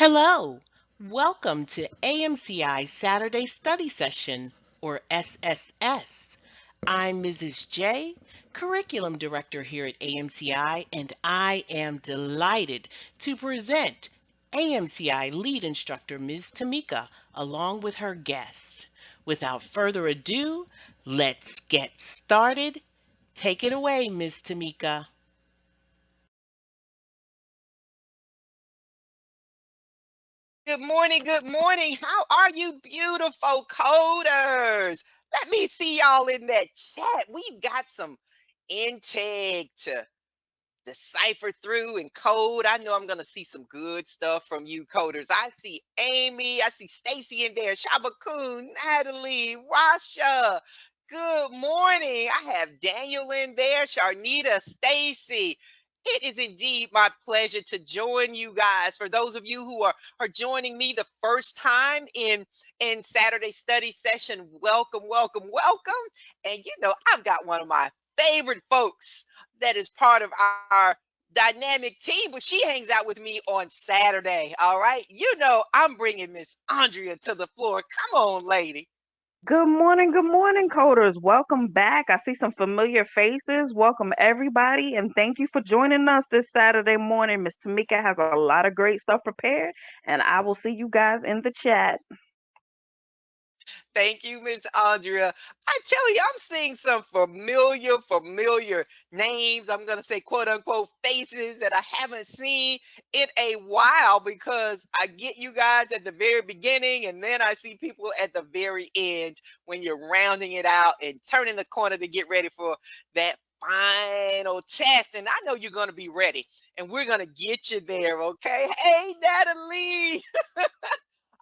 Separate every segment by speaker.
Speaker 1: Hello, welcome to AMCI Saturday Study Session, or SSS. I'm Mrs. J, Curriculum Director here at AMCI, and I am delighted to present AMCI Lead Instructor Ms. Tamika, along with her guest. Without further ado, let's get started. Take it away, Ms. Tamika.
Speaker 2: Good morning, good morning. How are you, beautiful coders? Let me see y'all in that chat. We've got some intake to decipher through and code. I know I'm going to see some good stuff from you coders. I see Amy, I see Stacy in there, Shabakun, Natalie, Rasha. Good morning. I have Daniel in there, Sharnita, Stacy. It is indeed my pleasure to join you guys. For those of you who are joining me the first time in Saturday study session, welcome, welcome, welcome. And I've got one of my favorite folks that is part of our dynamic team, but she hangs out with me on Saturday. All right. I'm bringing Miss Andrea to the floor. Come on, lady.
Speaker 3: Good morning, coders. Welcome back. I see some familiar faces. Welcome, everybody, and thank you for joining us this Saturday morning. Miss Tamika has a lot of great stuff prepared, and I will see you guys in the chat.
Speaker 2: Thank you, Miss Andrea. I tell you, I'm seeing some familiar names. I'm going to say quote unquote faces that I haven't seen in a while because I get you guys at the very beginning and then I see people at the very end when you're rounding it out and turning the corner to get ready for that final test. And I know you're going to be ready and we're going to get you there. Okay. Hey, Natalie.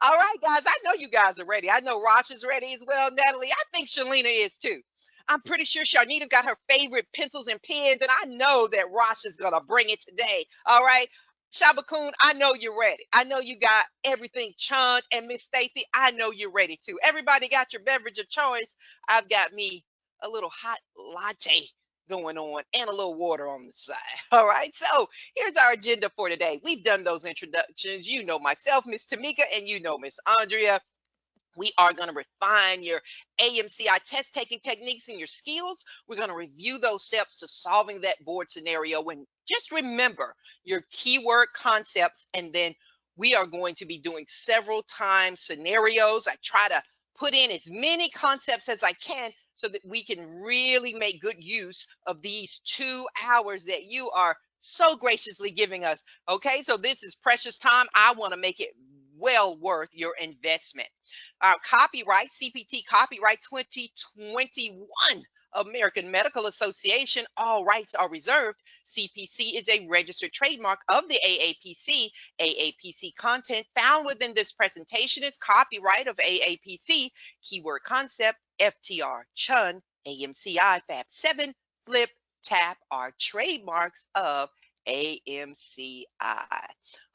Speaker 2: All right, guys, I know you guys are ready. I know Rosh is ready as well, Natalie. I think Shalina is too. I'm pretty sure Sharnita's got her favorite pencils and pens, and I know that Rosh is going to bring it today. All right. Shabakun, I know you're ready. I know you got everything chunked. And Miss Stacy, I know you're ready too. Everybody got your beverage of choice. I've got me a little hot latte going on and a little water on the side. All right. So here's our agenda for today. We've done those introductions. You know myself, Miss Tamika, and you know Miss Andrea. We are going to refine your AMCI test taking techniques and your skills. We're going to review those steps to solving that board scenario. And just remember your keyword concepts. And then we are going to be doing several time scenarios. I try to put in as many concepts as I can so that we can really make good use of these 2 hours that you are so graciously giving us. Okay, so this is precious time. I want to make it well worth your investment. Our copyright, CPT copyright 2021, American Medical Association, all rights are reserved. CPC is a registered trademark of the AAPC. AAPC content found within this presentation is copyright of AAPC. Keyword concept, FTR, Chun, AMCI, Fab 7, Flip, Tap are trademarks of AMCI.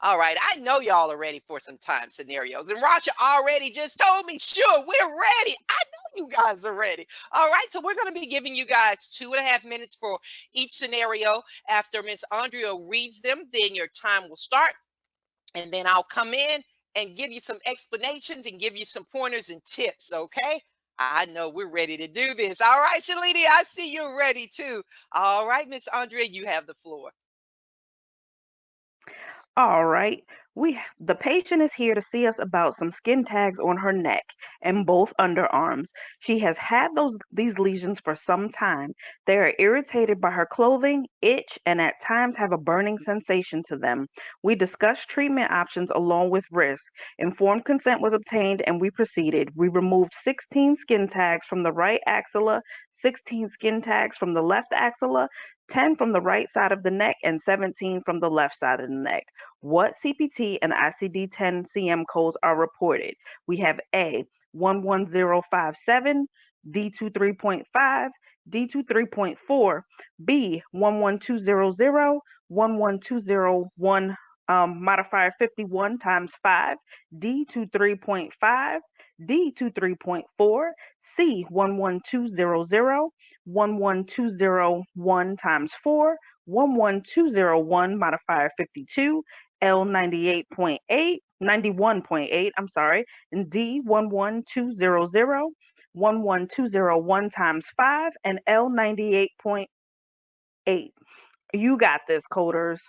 Speaker 2: All right, I know y'all are ready for some time scenarios. And Rasha already just told me, sure, we're ready. I know you guys are ready. All right, so we're going to be giving you guys 2.5 minutes for each scenario. After Miss Andrea reads them, then your time will start. And then I'll come in and give you some explanations and give you some pointers and tips, okay? I know we're ready to do this. All right, Shalini, I see you're ready too. All right, Miss Andrea, you have the floor.
Speaker 3: All right. The patient is here to see us about some skin tags on her neck and both underarms. She has had these lesions for some time. They are irritated by her clothing, itch, and at times have a burning sensation to them. We discussed treatment options along with risk. Informed consent was obtained and we proceeded. We removed 16 skin tags from the right axilla, 16 skin tags from the left axilla, 10 from the right side of the neck, and 17 from the left side of the neck. What CPT and ICD-10 CM codes are reported? We have A, 11057, D23.5, D23.4, B, 11200, 11201, modifier 51 times 5, D23.5, D23.4, C, 11200, 11201 times 4, 11201 modifier 52, L 98.8, 91.8, I'm sorry, and D 11200, 11201 times 5, and L 98.8. You got this, coders.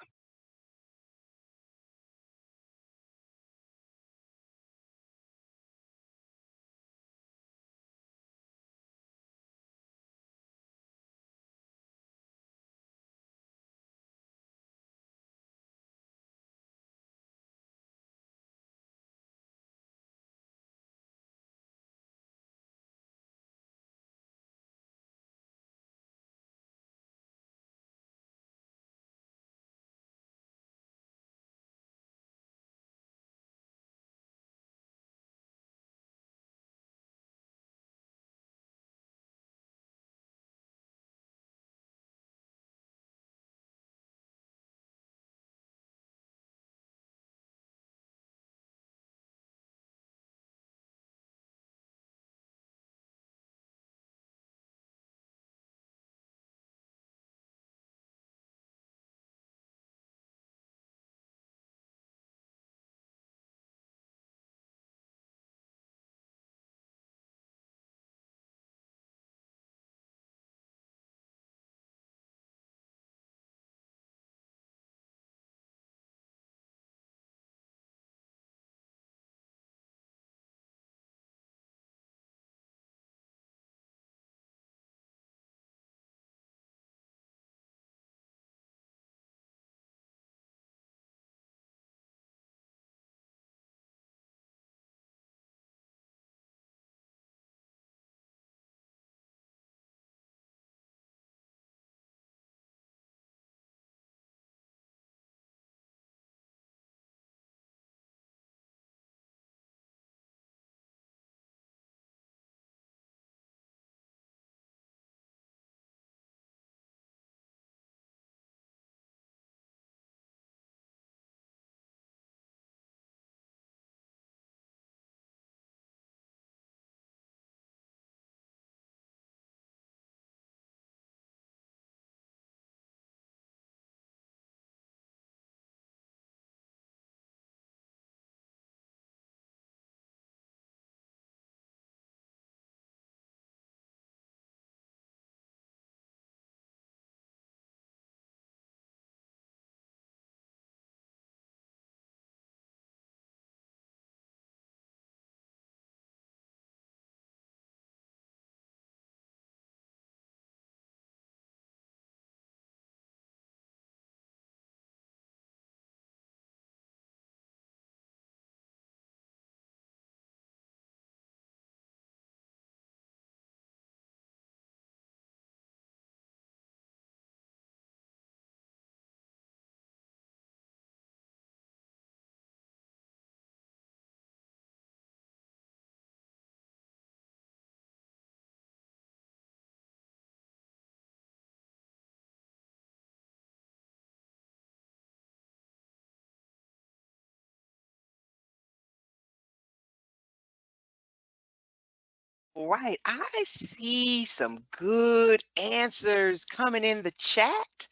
Speaker 2: All right, I see some good answers coming in the chat.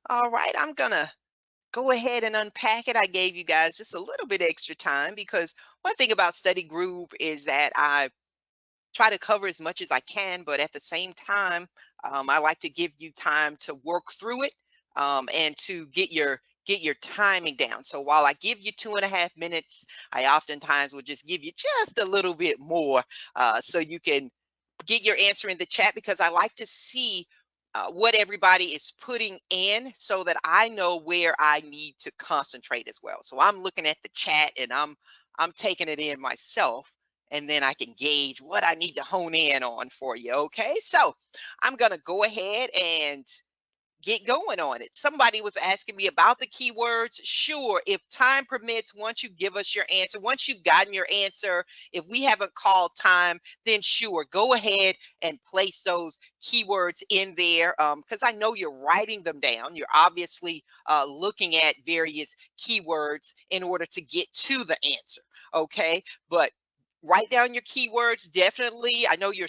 Speaker 2: All right, I'm gonna go ahead and unpack it. I gave you guys just a little bit extra time because one thing about study group is that I try to cover as much as I can, but at the same time, I like to give you time to work through it and to get your timing down. So while I give you 2.5 minutes, I oftentimes will just give you just a little bit more so you can get your answer in the chat because I like to see what everybody is putting in so that I know where I need to concentrate as well. So I'm looking at the chat and I'm taking it in myself and then I can gauge what I need to hone in on for you. Okay. So I'm going to go ahead and get going on it. Somebody was asking me about the keywords. Sure, if time permits, once you give us your answer, once you've gotten your answer, if we haven't called time, then sure, go ahead and place those keywords in there because I know you're writing them down. You're obviously looking at various keywords in order to get to the answer. Okay, but write down your keywords definitely. I know you're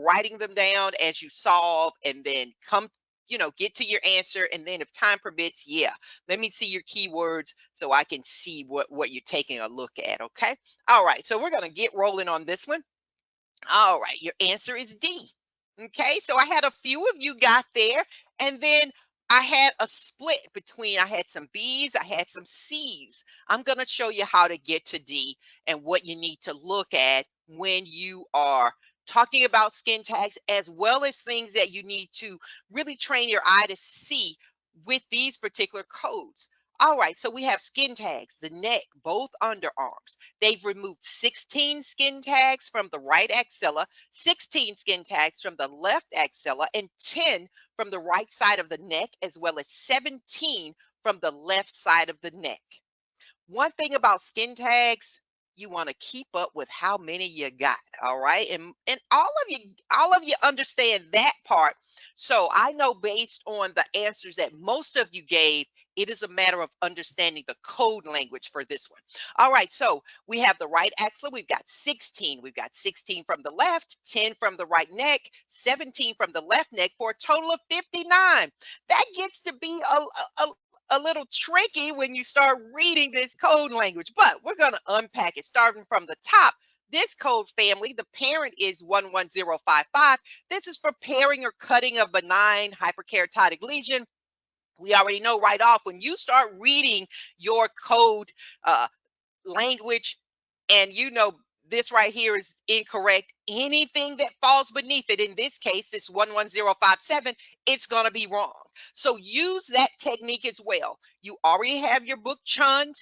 Speaker 2: writing them down as you solve and then come get to your answer. And then if time permits, yeah, let me see your keywords so I can see what you're taking a look at. Okay. All right. So we're going to get rolling on this one. All right. Your answer is D. Okay. So I had a few of you got there, and then I had a split between, I had some B's, I had some C's. I'm going to show you how to get to D and what you need to look at when you are talking about skin tags, as well as things that you need to really train your eye to see with these particular codes. All right, so we have skin tags, the neck, both underarms. They've removed 16 skin tags from the right axilla, 16 skin tags from the left axilla, and 10 from the right side of the neck, as well as 17 from the left side of the neck. One thing about skin tags, you want to keep up with how many you got. All right. And all of you understand that part. So I know based on the answers that most of you gave, it is a matter of understanding the code language for this one. All right. So we have the right axilla. We've got 16. We've got 16 from the left, 10 from the right neck, 17 from the left neck, for a total of 59. That gets to be a little tricky when you start reading this code language, but we're going to unpack it starting from the top. This code family, the parent is 11055. This is for pairing or cutting of benign hyperkeratotic lesion. We already know right off when you start reading your code language, and this right here is incorrect. Anything that falls beneath it, in this case, this 11057, it's going to be wrong. So use that technique as well. You already have your book chunned.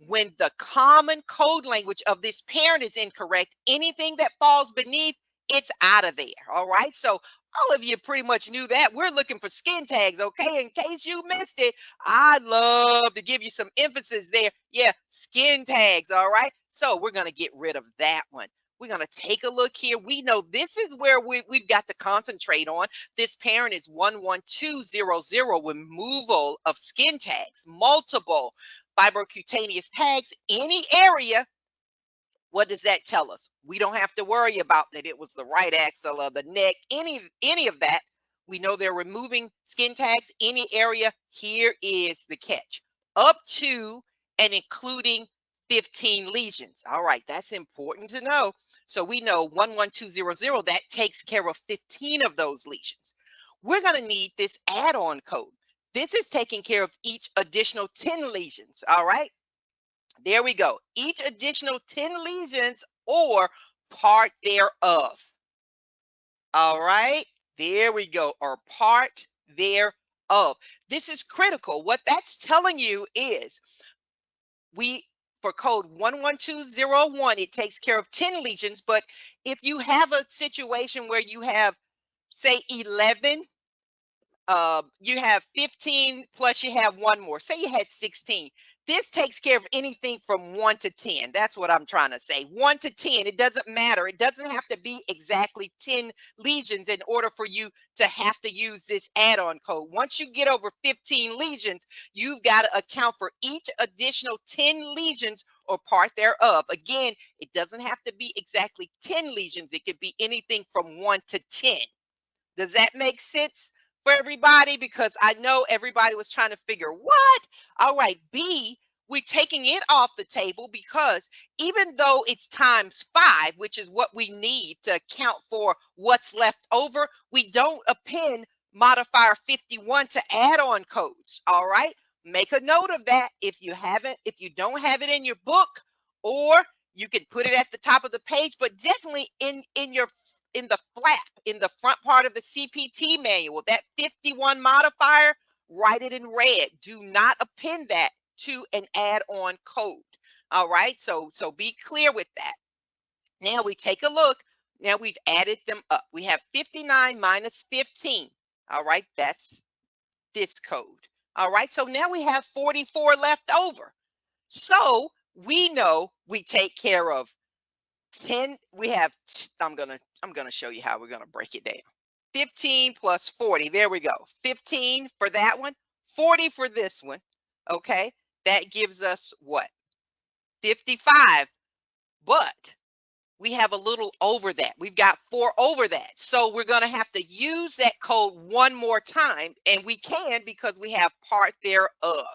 Speaker 2: When the common code language of this parent is incorrect, anything that falls beneath, it's out of there. All right. So all of you pretty much knew that. We're looking for skin tags. Okay. In case you missed it, I'd love to give you some emphasis there. Yeah, skin tags. All right. So we're going to get rid of that one. We're going to take a look here. We know this is where we've got to concentrate on. This parent is 11200, removal of skin tags, multiple fibrocutaneous tags, any area. What does that tell us? We don't have to worry about that it was the right axilla, the neck, any of that. We know they're removing skin tags, any area. Here is the catch. Up to and including 15 lesions. All right, that's important to know. So we know 11200, that takes care of 15 of those lesions. We're going to need this add-on code. This is taking care of each additional 10 lesions. All right. There we go. Each additional 10 lesions or part thereof. All right. There we go. Or part thereof. This is critical. What that's telling you is for code 11201, it takes care of 10 lesions. But if you have a situation where you have, say, 11, you have 15 plus you have one more. Say you had 16. This takes care of anything from 1 to 10. That's what I'm trying to say. 1 to 10. It doesn't matter. It doesn't have to be exactly 10 lesions in order for you to have to use this add-on code. Once you get over 15 lesions, you've got to account for each additional 10 lesions or part thereof. Again, it doesn't have to be exactly 10 lesions. It could be anything from 1 to 10. Does that make sense for everybody? Because I know everybody was trying to figure what. All right, B, we're taking it off the table because even though it's times 5, which is what we need to account for what's left over, we don't append modifier 51 to add-on codes. All right, make a note of that if you don't have it in your book, or you can put it at the top of the page, but definitely in the flap, in the front part of the CPT manual, that 51 modifier, write it in red. Do not append that to an add-on code. All right, so be clear with that. Now we take a look. Now we've added them up. We have 59 minus 15. All right, that's this code. All right, so now we have 44 left over. So we know we take care of 10. We have, I'm gonna show you how we're gonna break it down. 15 plus 40. There we go. 15 for that one, 40 for this one. Okay, that gives us what? 55. But we have a little over that. We've got 4 over that. So we're going to have to use that code one more time, and we can because we have part thereof.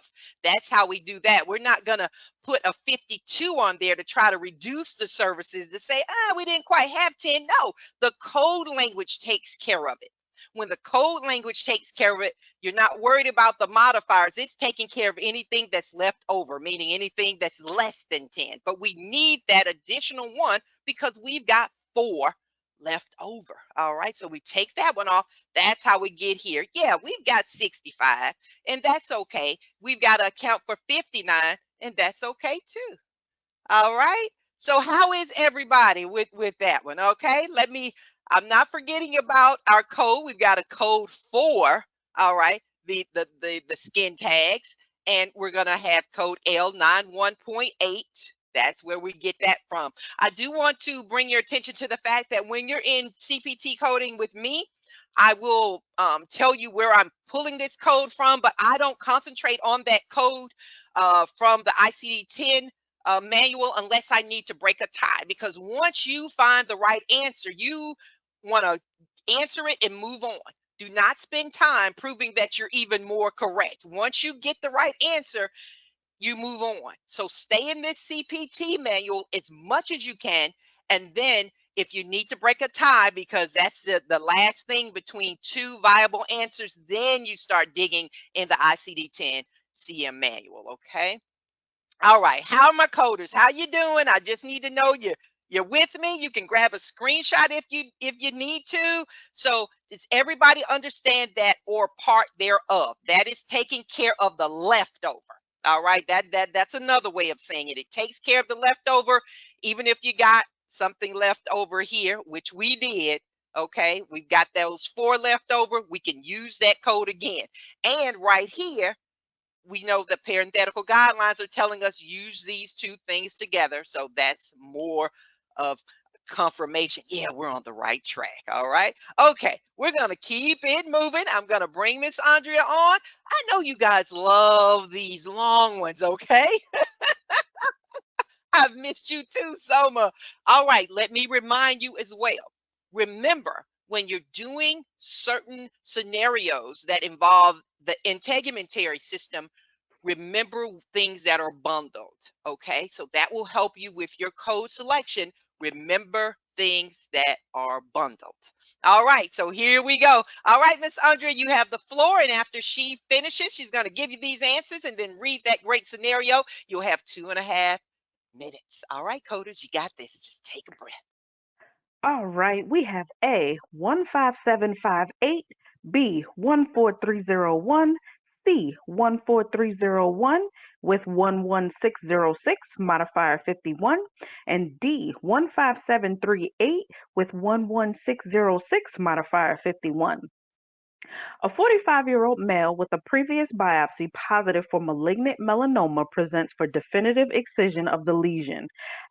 Speaker 2: That's how we do that. We're not going to put a 52 on there to try to reduce the services to say, we didn't quite have 10. No, the code language takes care of it. When the code language takes care of it, you're not worried about the modifiers. It's taking care of anything that's left over, meaning anything that's less than 10. But we need that additional one because we've got 4 left over. All right, so we take that one off. That's how we get here. Yeah, we've got 65, and that's okay. We've got to account for 59, and that's okay too. All right. So how is everybody with that one? Okay. I'm not forgetting about our code. We've got a code 4. All right. The skin tags, and we're going to have code L91.8. That's where we get that from. I do want to bring your attention to the fact that when you're in CPT coding with me, I will tell you where I'm pulling this code from, but I don't concentrate on that code from the ICD-10 manual unless I need to break a tie, because once you find the right answer, you want to answer it and move on. Do not spend time proving that you're even more correct. Once you get the right answer, you move on. So stay in this CPT manual as much as you can. And then if you need to break a tie, because that's the last thing between 2 viable answers, then you start digging in the ICD-10 CM manual, okay? All right, how are my coders? How you doing? I just need to know you're with me. You can grab a screenshot if you need to. So does everybody understand that, or part thereof? That is taking care of the leftover. All right, that's another way of saying it. It takes care of the leftover, even if you got something left over here, which we did. Okay, we've got those 4 left over. We can use that code again. And right here, we know the parenthetical guidelines are telling us use these 2 things together. So that's more of confirmation. Yeah, we're on the right track. All right. Okay. We're going to keep it moving. I'm going to bring Miss Andrea on. I know you guys love these long ones. Okay. I've missed you too, Soma. All right. Let me remind you as well. Remember, when you're doing certain scenarios that involve the integumentary system, remember things that are bundled. Okay, so that will help you with your code selection. Remember things that are bundled. All right, so here we go. All right, Miss Andrea, you have the floor, and after she finishes, she's going to give you these answers and then read that great scenario. You'll have 2.5 minutes. All right, coders, you got this. Just take a breath.
Speaker 3: All right, we have A 15758, B 14301, C 14301 with 11606 modifier 51, and D 15738 with 11606 modifier 51. A 45-year-old male with a previous biopsy positive for malignant melanoma presents for definitive excision of the lesion.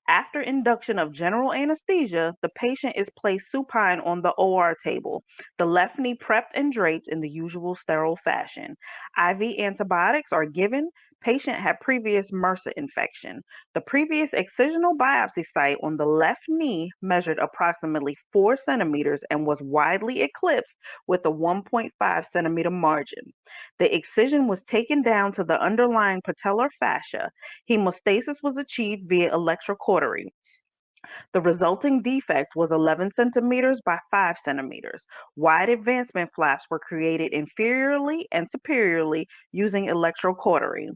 Speaker 3: After induction of general anesthesia, the patient is placed supine on the OR table, the left knee prepped and draped in the usual sterile fashion. IV antibiotics are given. Patient had previous MRSA infection. The previous excisional biopsy site on the left knee measured approximately 4 centimeters and was widely eclipsed with a 1.5 centimeter margin. The excision was taken down to the underlying patellar fascia. Hemostasis was achieved via electrocautery. The resulting defect was 11 centimeters by 5 centimeters. Wide advancement flaps were created inferiorly and superiorly using electrocautery.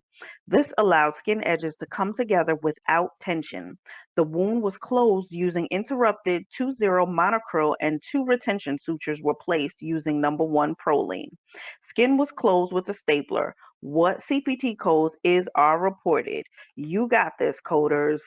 Speaker 3: This allowed skin edges to come together without tension. The wound was closed using interrupted 2-0 monocryl, and 2 retention sutures were placed using number 1 proline. Skin was closed with a stapler. What CPT codes are reported? You got this, coders.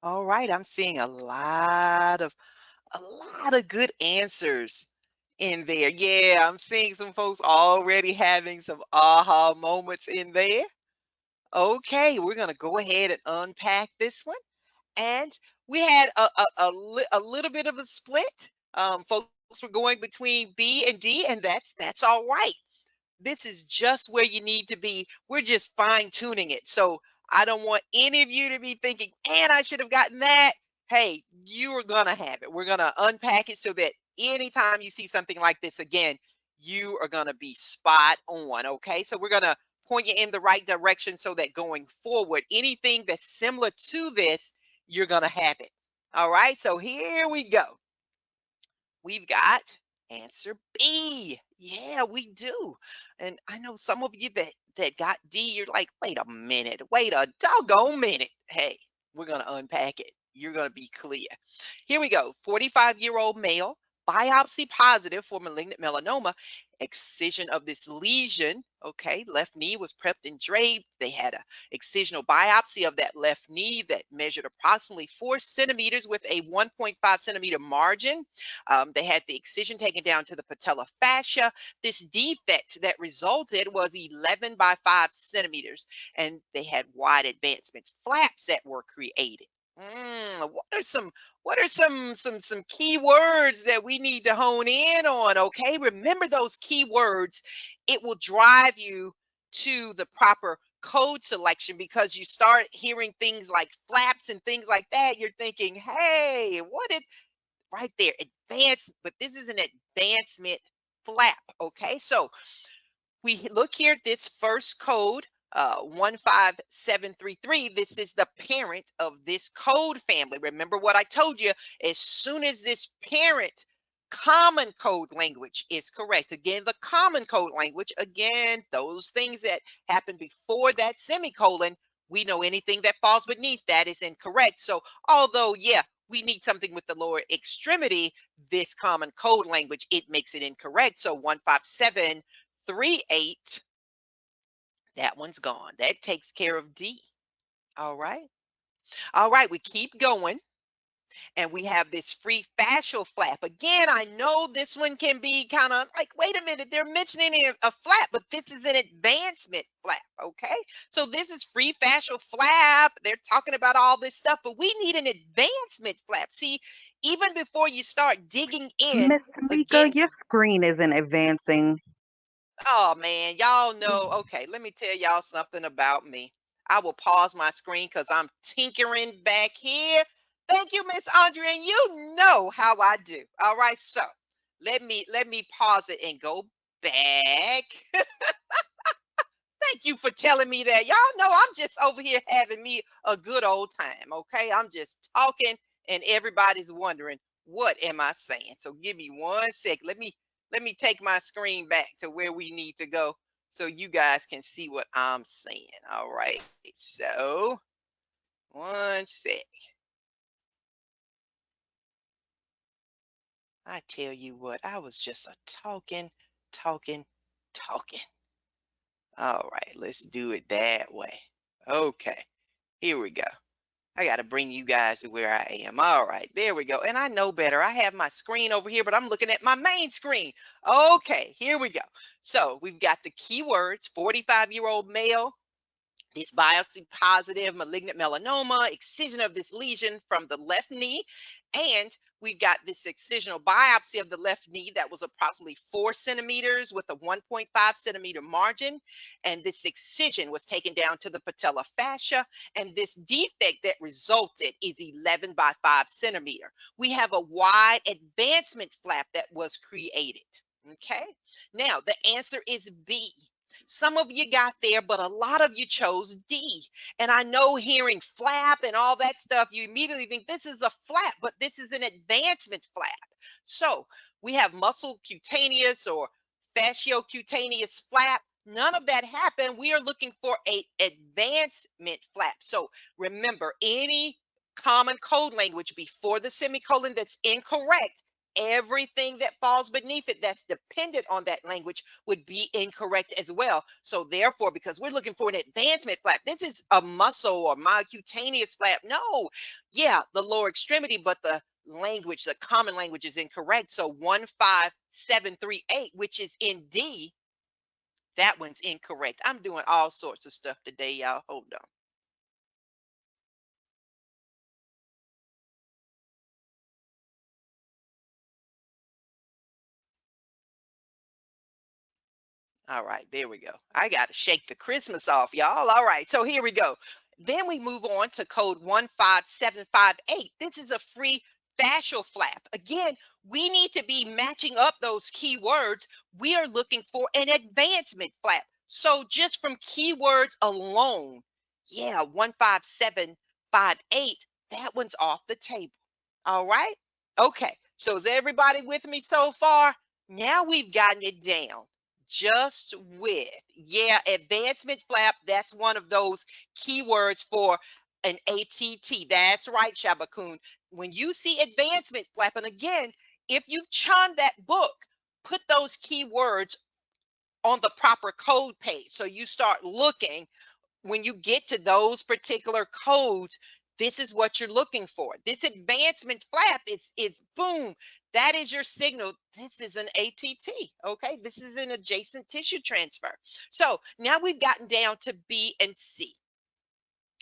Speaker 2: All right, I'm seeing a lot of good answers in there. Yeah, I'm seeing some folks already having some aha moments in there. Okay, we're gonna go ahead and unpack this one. And we had a little bit of a split. Folks were going between B and D, and that's all right. This is just where you need to be. We're just fine tuning it. So I don't want any of you to be thinking, and I should have gotten that. Hey, you are going to have it. We're going to unpack it so that anytime you see something like this again, you are going to be spot on. Okay. So we're going to point you in the right direction so that going forward, anything that's similar to this, you're going to have it. All right. So here we go. We've got answer B. Yeah, we do. And I know some of you that got D, you're like, wait a minute, wait a doggone minute. Hey, we're going to unpack it. You're going to be clear. Here we go. 45-year-old male, biopsy positive for malignant melanoma, excision of this lesion. Okay, left knee was prepped and draped. They had a excisional biopsy of that left knee that measured approximately 4 centimeters with a 1.5 centimeter margin. They had the excision taken down to the patella fascia. This defect that resulted was 11 by 5 centimeters, and they had wide advancement flaps that were created. What are some key words that we need to hone in on? Okay, remember those key words. It will drive you to the proper code selection, because you start hearing things like flaps and things like that. You're thinking, hey, what is right there? Advanced, but this is an advancement flap. Okay, so we look here at this first code, 15733. This is the parent of this code family. Remember what I told you, as soon as this parent common code language is correct. Again, the common code language, again, those things that happen before that semicolon, we know anything that falls beneath that is incorrect. So although, yeah, we need something with the lower extremity, this common code language, it makes it incorrect. So 15738, that one's gone. That takes care of D. All right. All right, we keep going. And we have this free fascial flap. Again, I know this one can be kind of like, wait a minute, they're mentioning a flap, but this is an advancement flap, okay? So this is free fascial flap. They're talking about all this stuff, but we need an advancement flap. See, even before you start digging in,
Speaker 3: Miss Tamika,
Speaker 2: again,
Speaker 3: your screen isn't advancing.
Speaker 2: oh man, y'all know. Okay, let me tell y'all something about me. I will pause my screen because I'm tinkering back here. Thank you, Miss Andrea, and you know how I do. All right, so let me pause it and go back. Thank you for telling me that. Y'all know I'm just over here having me a good old time. Okay, I'm just talking, and everybody's wondering what am I saying. So give me 1 second. Let me take my screen back to where we need to go so you guys can see what I'm saying. All right. So 1 sec. I tell you what, I was just a talking, talking, talking. All right, let's do it that way. Okay, here we go. I got to bring you guys to where I am. All right, there we go. And I know better. I have my screen over here, but I'm looking at my main screen. Okay, here we go. So we've got the keywords: 45-year-old male, this biopsy positive malignant melanoma, excision of this lesion from the left knee. And we've got this excisional biopsy of the left knee that was approximately 4 centimeters with a 1.5 centimeter margin. And this excision was taken down to the patella fascia. And this defect that resulted is 11 by 5 centimeter. We have a wide advancement flap that was created. Okay. Now the answer is B. Some of you got there, but a lot of you chose D. And I know hearing flap and all that stuff, you immediately think this is a flap, but this is an advancement flap. So we have muscle cutaneous or fasciocutaneous flap. None of that happened. We are looking for a advancement flap. So remember, any common code language before the semicolon that's incorrect, everything that falls beneath it that's dependent on that language would be incorrect as well. So therefore, because we're looking for an advancement flap, this is a muscle or myocutaneous flap. No, yeah, the lower extremity, but the language, the common language is incorrect. So 15738, which is in D, that one's incorrect. I'm doing all sorts of stuff today, y'all. Hold on. All right, there we go. I got to shake the Christmas off, y'all. All right, so here we go. Then we move on to code 15758. This is a free fascial flap. Again, we need to be matching up those keywords. We are looking for an advancement flap. So just from keywords alone, yeah, 15758, that one's off the table. All right? Okay, so is everybody with me so far? Now we've gotten it down just with, yeah, advancement flap. That's one of those keywords for an ATT. That's right, Shabakun. When you see advancement flap, and again, if you've churned that book, put those keywords on the proper code page. So you start looking when you get to those particular codes, this is what you're looking for. This advancement flap is boom. That is your signal. This is an ATT. Okay. This is an adjacent tissue transfer. So now we've gotten down to B and C.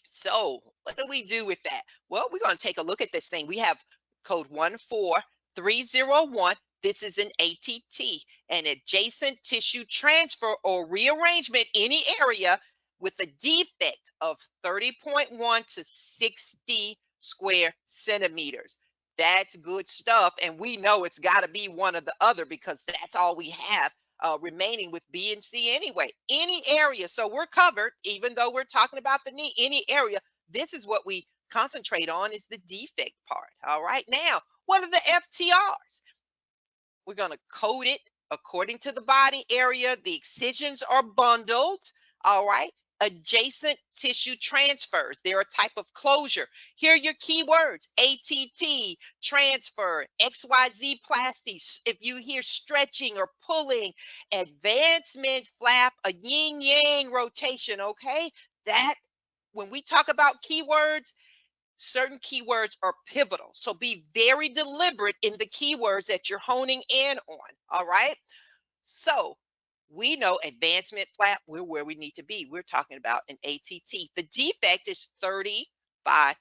Speaker 2: So what do we do with that? Well, we're going to take a look at this thing. We have code 14301. This is an ATT, an adjacent tissue transfer or rearrangement, any area with a defect of 30.1 to 60 square centimeters. That's good stuff. And we know it's got to be one or the other because that's all we have remaining with B and C anyway. Any area. So we're covered, even though we're talking about the knee, any area. This is what we concentrate on is the defect part. All right. Now, what are the FTRs? We're going to code it according to the body area. The excisions are bundled. All right. Adjacent tissue transfers. They're a type of closure. Here are your keywords: ATT, transfer, XYZ plasty. If you hear stretching or pulling, advancement flap, a yin yang rotation. Okay. That when we talk about keywords, certain keywords are pivotal. So be very deliberate in the keywords that you're honing in on. All right. So we know advancement flap, we're where we need to be. We're talking about an ATT. The defect is 30 by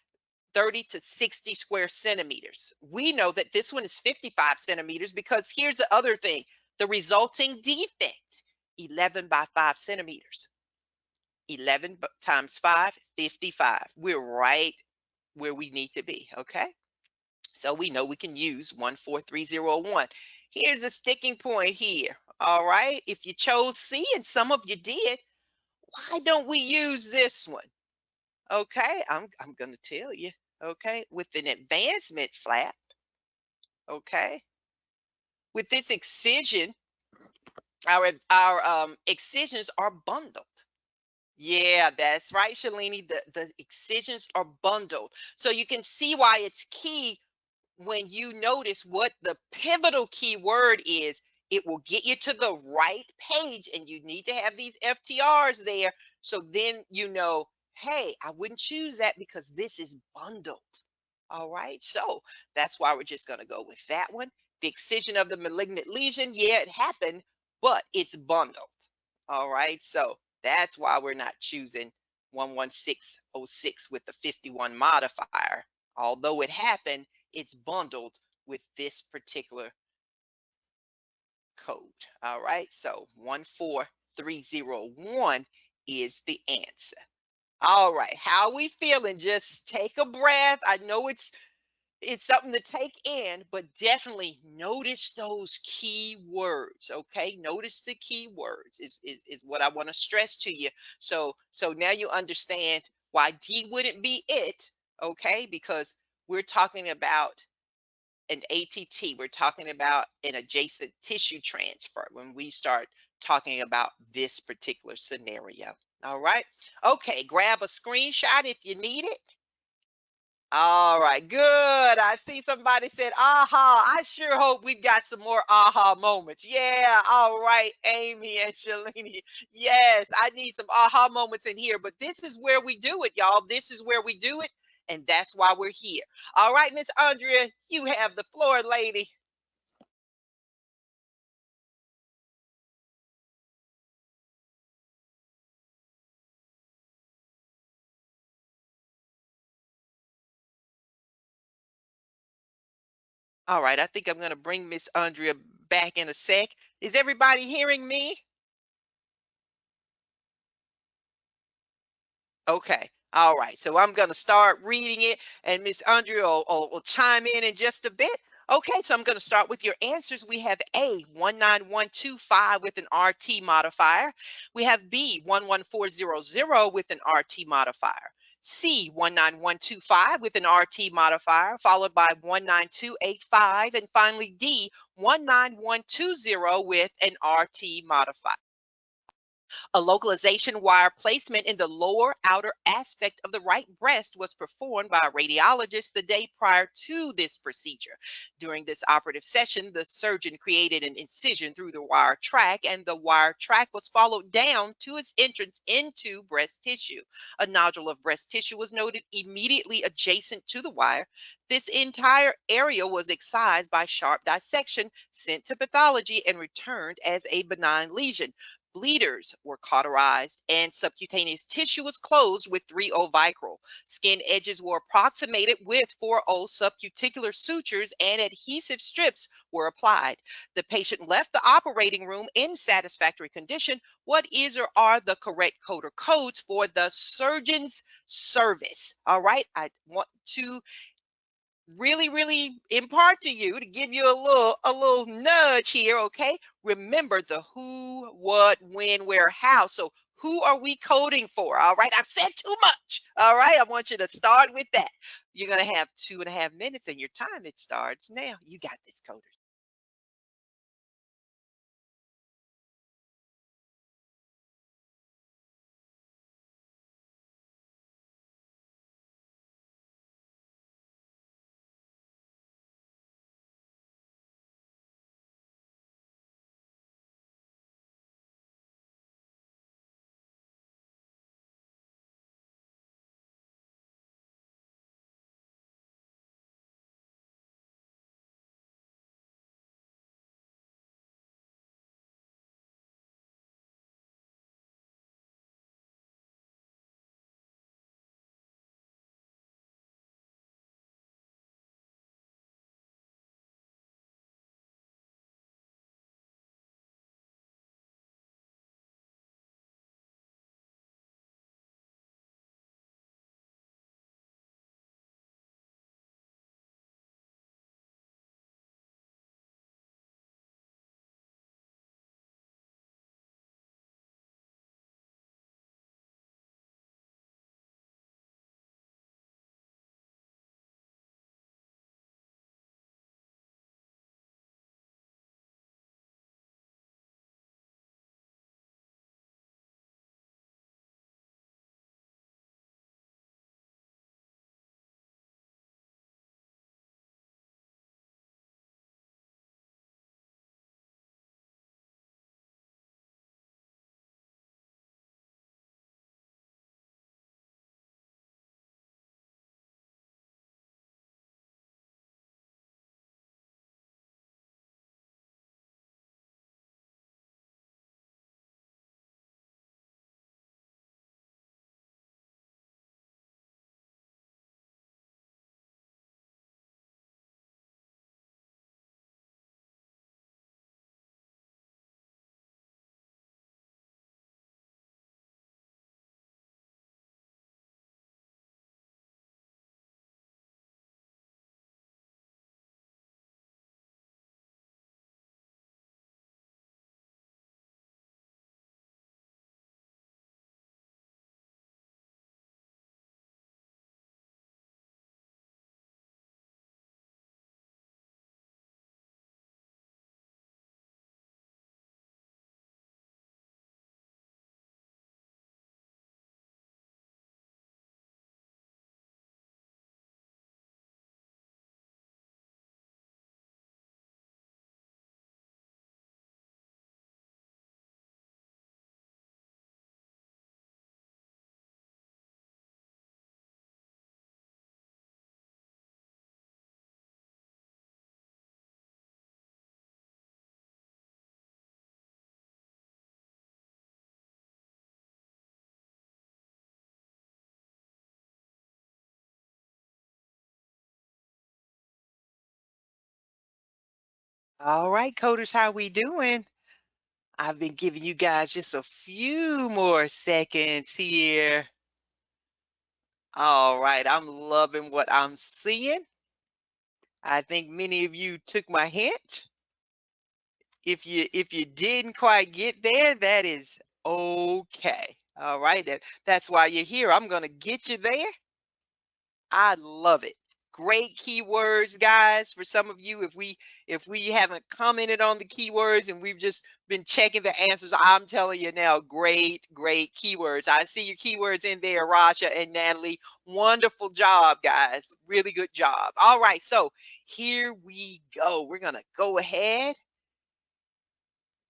Speaker 2: 30 to 60 square centimeters. We know that this one is 55 centimeters because here's the other thing. The resulting defect, 11 by 5 centimeters. 11 times 5, 55. We're right where we need to be, okay? So we know we can use 14301. Here's a sticking point here, all right? If you chose C, and some of you did, why don't we use this one? Okay, I'm going to tell you, okay? With an advancement flap, okay? With this excision, our excisions are bundled. Yeah, that's right, Shalini. The excisions are bundled. So you can see why it's key when you notice what the pivotal keyword is. It will get you to the right page, and you need to have these FTRs there. So then you know, hey, I wouldn't choose that because this is bundled. All right, so that's why we're just going to go with that one. The excision of the malignant lesion, yeah, it happened, but it's bundled. All right, so that's why we're not choosing 11606 with the 51 modifier. Although it happened, it's bundled with this particular code. All right, so 14301 is the answer. All right, how are we feeling? Just take a breath. I know it's something to take in, but definitely notice those key words. Okay, notice the key words is what I want to stress to you. So now you understand why D wouldn't be it. Okay, because we're talking about an ATT. We're talking about an adjacent tissue transfer when we start talking about this particular scenario. All right. Okay, grab a screenshot if you need it. All right, good. I see somebody said, aha. I sure hope we've got some more aha moments. Yeah, all right, Amy and Shalini. Yes, I need some aha moments in here, but this is where we do it, y'all. This is where we do it, and that's why we're here. All right, Miss Andrea, you have the floor, lady. All right, I think I'm going to bring Miss Andrea back in a sec. Is everybody hearing me? Okay. All right. So I'm going to start reading it, and Miss Andrea will chime in just a bit. Okay. So I'm going to start with your answers. We have A, 19125 with an RT modifier. We have B, 11400 with an RT modifier. C, 19125 with an RT modifier, followed by 19285. And finally, D, 19120 with an RT modifier. A localization wire placement in the lower outer aspect of the right breast was performed by a radiologist the day prior to this procedure. During this operative session, the surgeon created an incision through the wire track, and the wire track was followed down to its entrance into breast tissue. A nodule of breast tissue was noted immediately adjacent to the wire. This entire area was excised by sharp dissection, sent to pathology, and returned as a benign lesion. Bleeders were cauterized, and subcutaneous tissue was closed with 3O Vicryl. Skin edges were approximated with 4O subcuticular sutures, and adhesive strips were applied. The patient left the operating room in satisfactory condition. What is or are the correct code or codes for the surgeon's service? All right, I want to really impart to you, to give you a little nudge here. Okay, remember the who, what, when, where, how. So who are we coding for? All right, I've said too much. All right, I want you to start with that. You're gonna have 2.5 minutes, and your time, it starts now. You got this, coders. All right, coders, how we doing? I've been giving you guys just a few more seconds here. All right, I'm loving what I'm seeing. I think many of you took my hint. If you didn't quite get there, that is okay. All right, that's why you're here. I'm gonna get you there. I love it. Great keywords, guys. For some of you, if we haven't commented on the keywords and we've just been checking the answers, I'm telling you now, great keywords. I see your keywords in there, Rasha and Natalie. Wonderful job, guys. Really good job. All right, so here we go. We're gonna go ahead.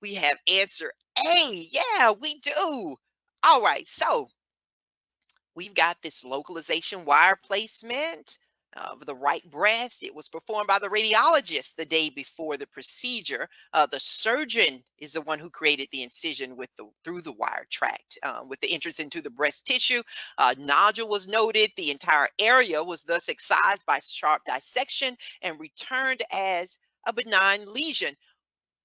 Speaker 2: We have answer A. Yeah, we do. All right, so we've got this localization wire placement of the right breast. It was performed by the radiologist the day before the procedure. The surgeon is the one who created the incision through the wire tract with the entrance into the breast tissue. Nodule was noted. The entire area was thus excised by sharp dissection and returned as a benign lesion.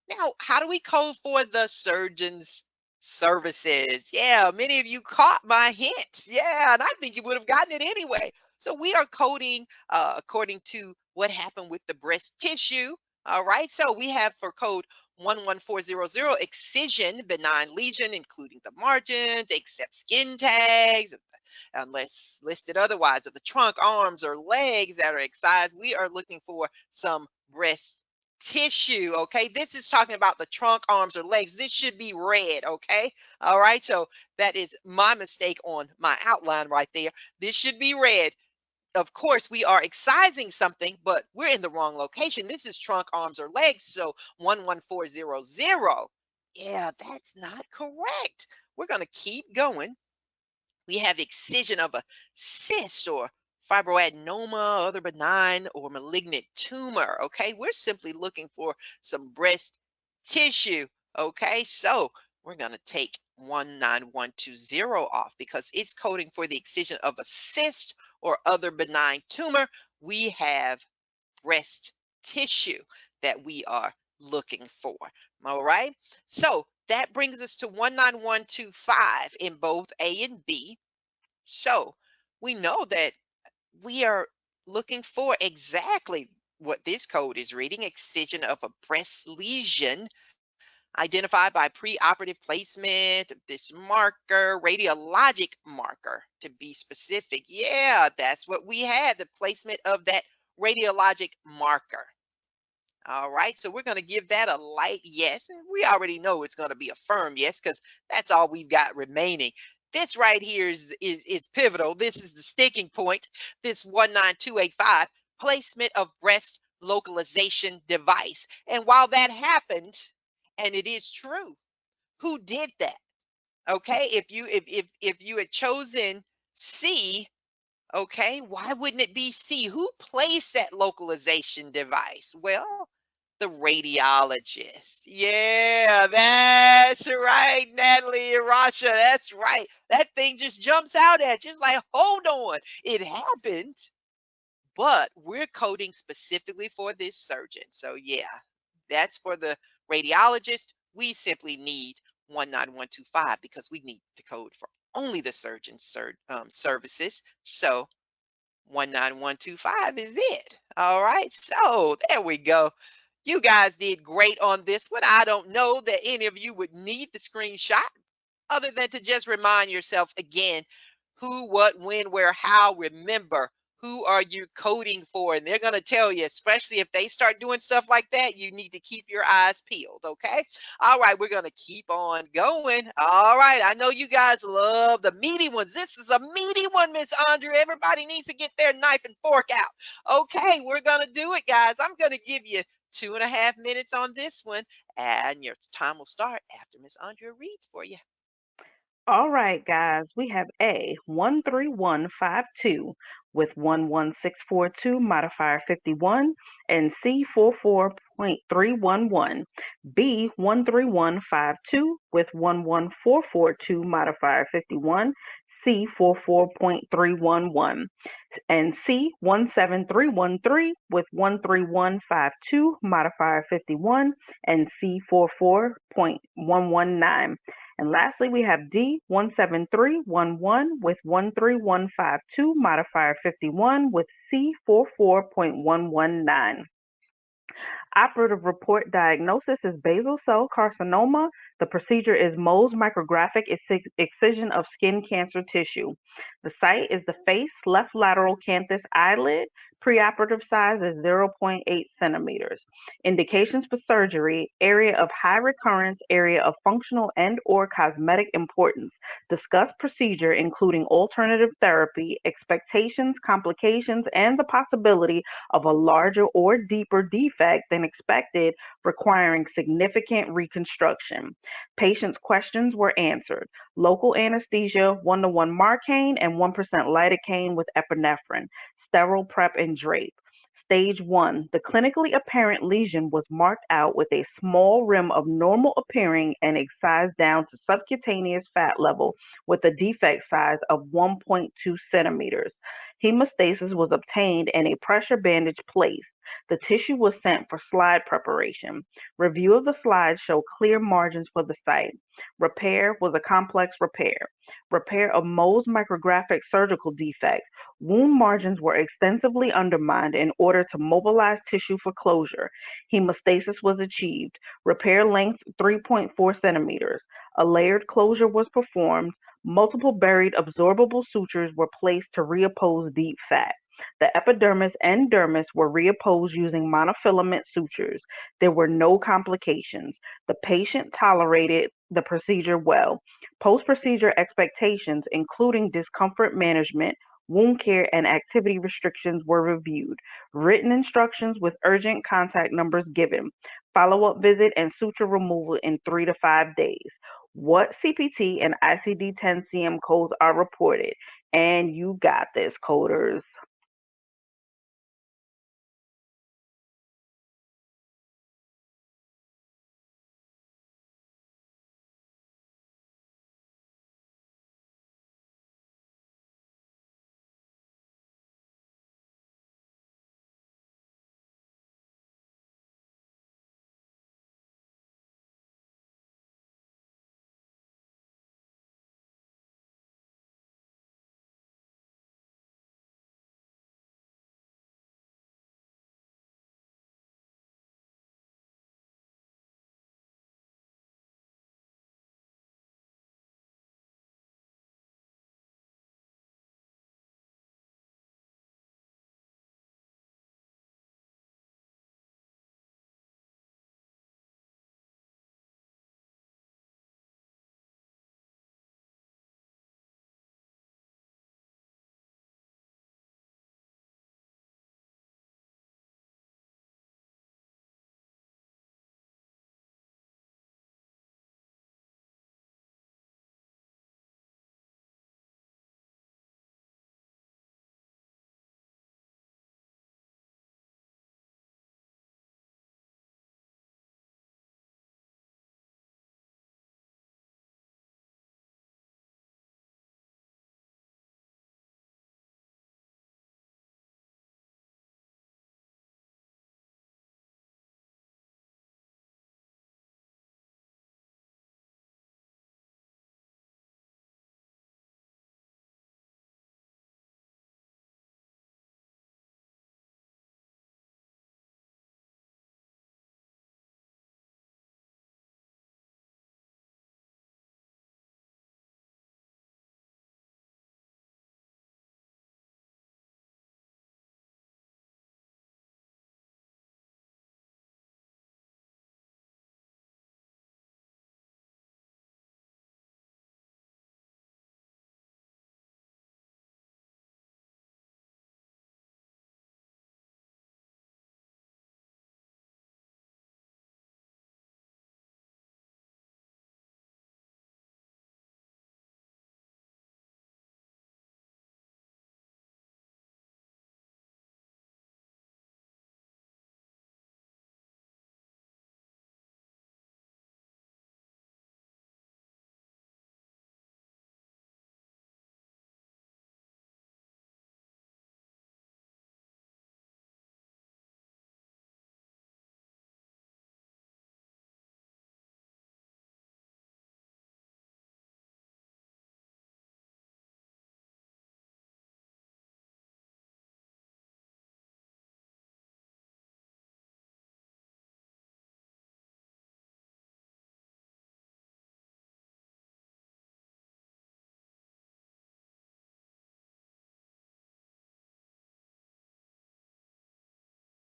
Speaker 2: Now, how do we code for the surgeon's services? Yeah, many of you caught my hint. Yeah, and I think you would have gotten it anyway. So we are coding according to what happened with the breast tissue. All right, so we have for code 11400 excision, benign lesion, including the margins, except skin tags, unless listed otherwise, of the trunk, arms, or legs that are excised. We are looking for some breast tissue. Okay, this is talking about the trunk, arms, or legs. This should be red. Okay, all right, so that is my mistake on my outline right there. This should be red. Of course, we are excising something, but we're in the wrong location. This is trunk, arms, or legs, so 11400. Yeah, that's not correct. We're going to keep going. We have excision of a cyst or fibroadenoma, other benign or malignant tumor. Okay, we're simply looking for some breast tissue. Okay, so we're going to take 19120 off because it's coding for the excision of a cyst or other benign tumor. We have breast tissue that we are looking for. All right, so that brings us to 19125 in both A and B. So we know that we are looking for exactly what this code is reading: excision of a breast lesion identified by preoperative placement of this marker, radiologic marker to be specific. Yeah, that's what we had, the placement of that radiologic marker. All right, so we're going to give that a light yes. And we already know it's going to be a firm yes because that's all we've got remaining. This right here is pivotal. This is the sticking point. This 19285, placement of breast localization device. And while that happened, and it is true, who did that? Okay, if you had chosen C, okay, why wouldn't it be C? Who placed that localization device? Well, the radiologist. Yeah, that's right, Natalie and Rasha. That's right. That thing just jumps out at you. Just like, hold on, it happened, but we're coding specifically for this surgeon. So yeah, that's for the radiologist. We simply need 19125 because we need the code for only the surgeon's services. So 19125 is it. All right, so there we go. You guys did great on this one. I don't know that any of you would need the screenshot other than to just remind yourself again who, what, when, where, how. Remember, who are you coding for? And they're going to tell you, especially if they start doing stuff like that, you need to keep your eyes peeled, okay? All right, we're going to keep on going. All right, I know you guys love the meaty ones. This is a meaty one, Miss Andrea. Everybody needs to get their knife and fork out. Okay, we're going to do it, guys. I'm going to give you 2.5 minutes on this one, and your time will start after Miss Andrea reads for you.
Speaker 3: All right, guys, we have A 13152 with 11642 modifier 51 and C 44.311. B 13152 with 11442 modifier 51. C44.311, and C17313 with 13152 modifier 51, and C44.119. And lastly, we have D17311 with 13152 modifier 51 with C44.119. Operative report diagnosis is basal cell carcinoma. The procedure is Mohs micrographic excision of skin cancer tissue. The site is the face left lateral canthus eyelid. Preoperative size is 0.8 centimeters. Indications for surgery: area of high recurrence, area of functional and/or cosmetic importance. Discuss procedure including alternative therapy, expectations, complications, and the possibility of a larger or deeper defect than expected, requiring significant reconstruction. Patients' questions were answered. Local anesthesia, 1:1 Marcaine and 1% lidocaine with epinephrine. Sterile prep and drape. Stage 1. The clinically apparent lesion was marked out with a small rim of normal appearing and excised down to subcutaneous fat level with a defect size of 1.2 centimeters. Hemostasis was obtained and a pressure bandage placed. The tissue was sent for slide preparation. Review of the slides show clear margins for the site. Repair was a complex repair. Repair of Mohs micrographic surgical defect. Wound margins were extensively undermined in order to mobilize tissue for closure. Hemostasis was achieved. Repair length 3.4 centimeters. A layered closure was performed. Multiple buried absorbable sutures were placed to reoppose deep fat. The epidermis and dermis were reopposed using monofilament sutures. There were no complications. The patient tolerated the procedure well. Post-procedure expectations, including discomfort management, wound care, and activity restrictions, were reviewed. Written instructions with urgent contact numbers given. Follow-up visit and suture removal in 3 to 5 days. What CPT and ICD-10 CM codes are reported? And you got this, coders.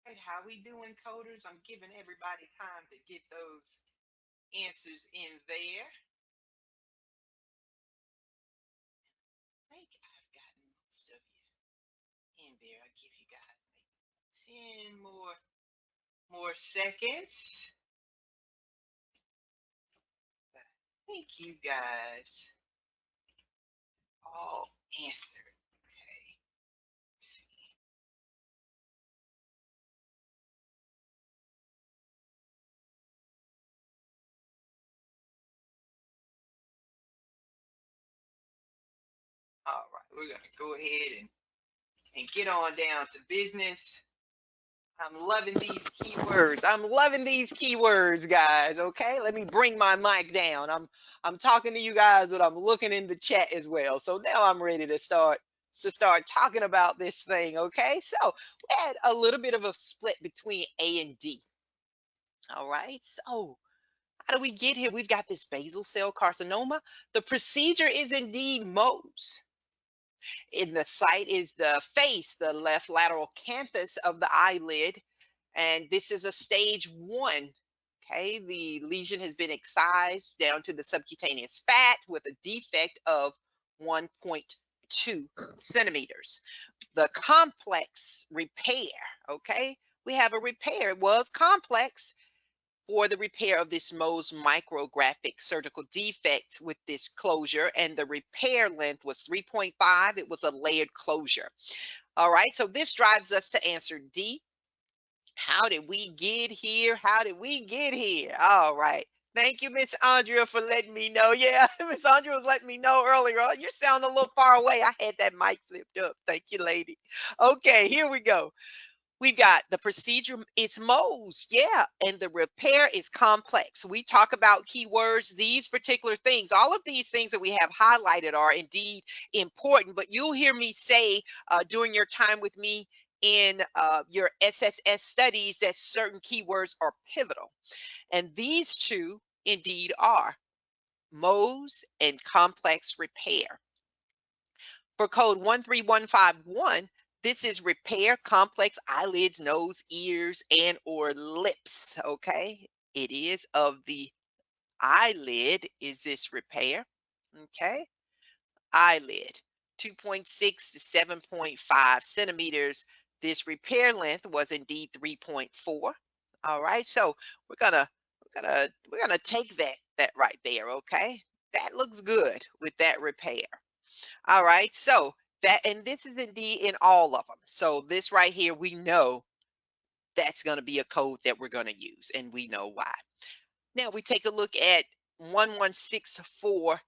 Speaker 2: Right, how we doing, coders? I'm giving everybody time to get those answers in there. I think I've gotten most of you in there. I'll give you guys maybe 10 more seconds. But I think you guys all answered. Okay. Let's see. All right, we're gonna go ahead and get on down to business. I'm loving these keywords. I'm loving these keywords, guys. Okay, let me bring my mic down. I'm talking to you guys, but I'm looking in the chat as well. So now I'm ready to start talking about this thing. Okay, so we had a little bit of a split between A and D. All right, so how do we get here? We've got this basal cell carcinoma. The procedure is indeed Mohs. In the site is the face, the left lateral canthus of the eyelid, and this is a stage 1. Okay, the lesion has been excised down to the subcutaneous fat with a defect of 1.2 centimeters. The complex repair, okay, we have a repair. It was complex for the repair of this Mohs micrographic surgical defect with this closure, and the repair length was 3.5. It was a layered closure. All right, so this drives us to answer D. How did we get here? How did we get here? All right. Thank you, Miss Andrea, for letting me know. Yeah, Miss Andrea was letting me know earlier. Oh, you're sounding a little far away. I had that mic flipped up. Thank you, lady. Okay, here we go. We've got the procedure, it's Mohs, yeah, and the repair is complex. We talk about keywords, these particular things, all of these things that we have highlighted are indeed important, but you'll hear me say during your time with me in your SSS studies that certain keywords are pivotal. And these two indeed are Mohs and complex repair. For code 13151, this is repair complex eyelids, nose, ears, and or lips, okay? It is of the eyelid is this repair, okay? Eyelid, 2.6 to 7.5 centimeters. This repair length was indeed 3.4. All right, so we're gonna take that right there, okay? That looks good with that repair. All right, so that, and this is indeed in all of them. So this right here, we know that's going to be a code that we're going to use, and we know why. Now we take a look at 11640.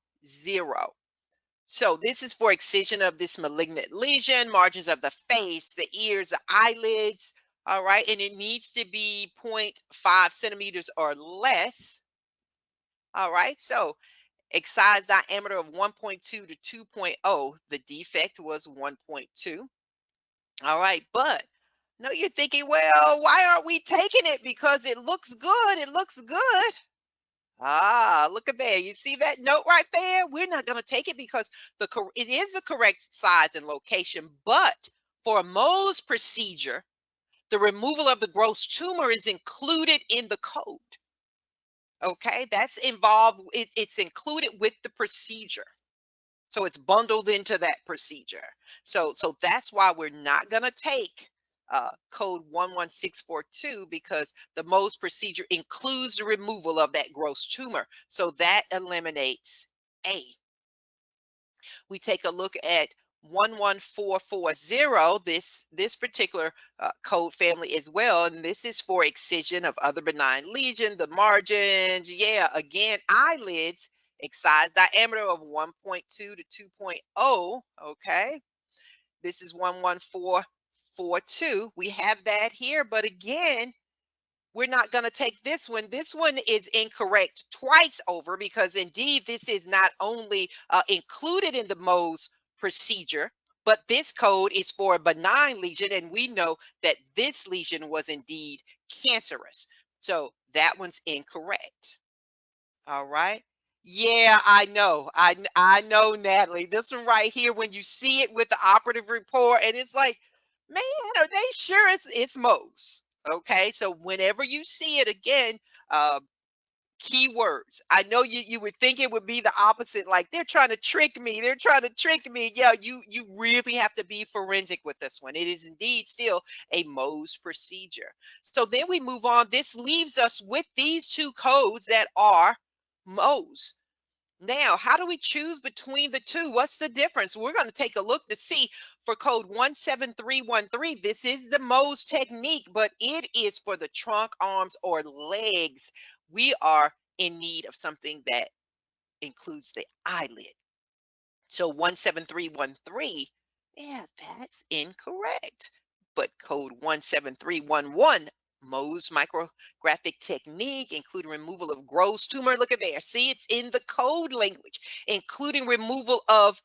Speaker 2: So this is for excision of this malignant lesion, margins of the face, the ears, the eyelids. All right, and it needs to be 0.5 centimeters or less. All right, so excise diameter of 1.2 to 2.0. The defect was 1.2. All right, but no, you're thinking, well, why aren't we taking it? Because it looks good. It looks good. Ah, look at there. You see that note right there? We're not going to take it because it is the correct size and location. But for a Mohs procedure, the removal of the gross tumor is included in the code. Okay, that's involved. It's included with the procedure. So it's bundled into that procedure. So that's why we're not going to take code 11642, because the Mohs procedure includes the removal of that gross tumor. So that eliminates A. We take a look at 11440, this particular code family as well, and this is for excision of other benign lesion, the margins, yeah, again, eyelids, excise diameter of 1.2 to 2.0, okay? This is 11442. We have that here, but again, we're not going to take this one. This one is incorrect twice over, because indeed this is not only included in the Mohs procedure, but this code is for a benign lesion, and we know that this lesion was indeed cancerous. So that one's incorrect. All right. Yeah, I know. I know, Natalie. This one right here, when you see it with the operative report, and it's like, man, are they sure it's Mohs? Okay, so whenever you see it again, keywords. I know you would think it would be the opposite, like they're trying to trick me. They're trying to trick me. Yeah, you really have to be forensic with this one. It is indeed still a Mohs procedure. So then we move on. This leaves us with these two codes that are Mohs. Now, how do we choose between the two? What's the difference? We're going to take a look to see for code 17313. This is the Mohs technique, but it is for the trunk, arms, or legs. We are in need of something that includes the eyelid. So 17313, yeah, that's incorrect. But code 17311, Mohs micrographic technique, including removal of gross tumor. Look at there. See, it's in the code language, including removal of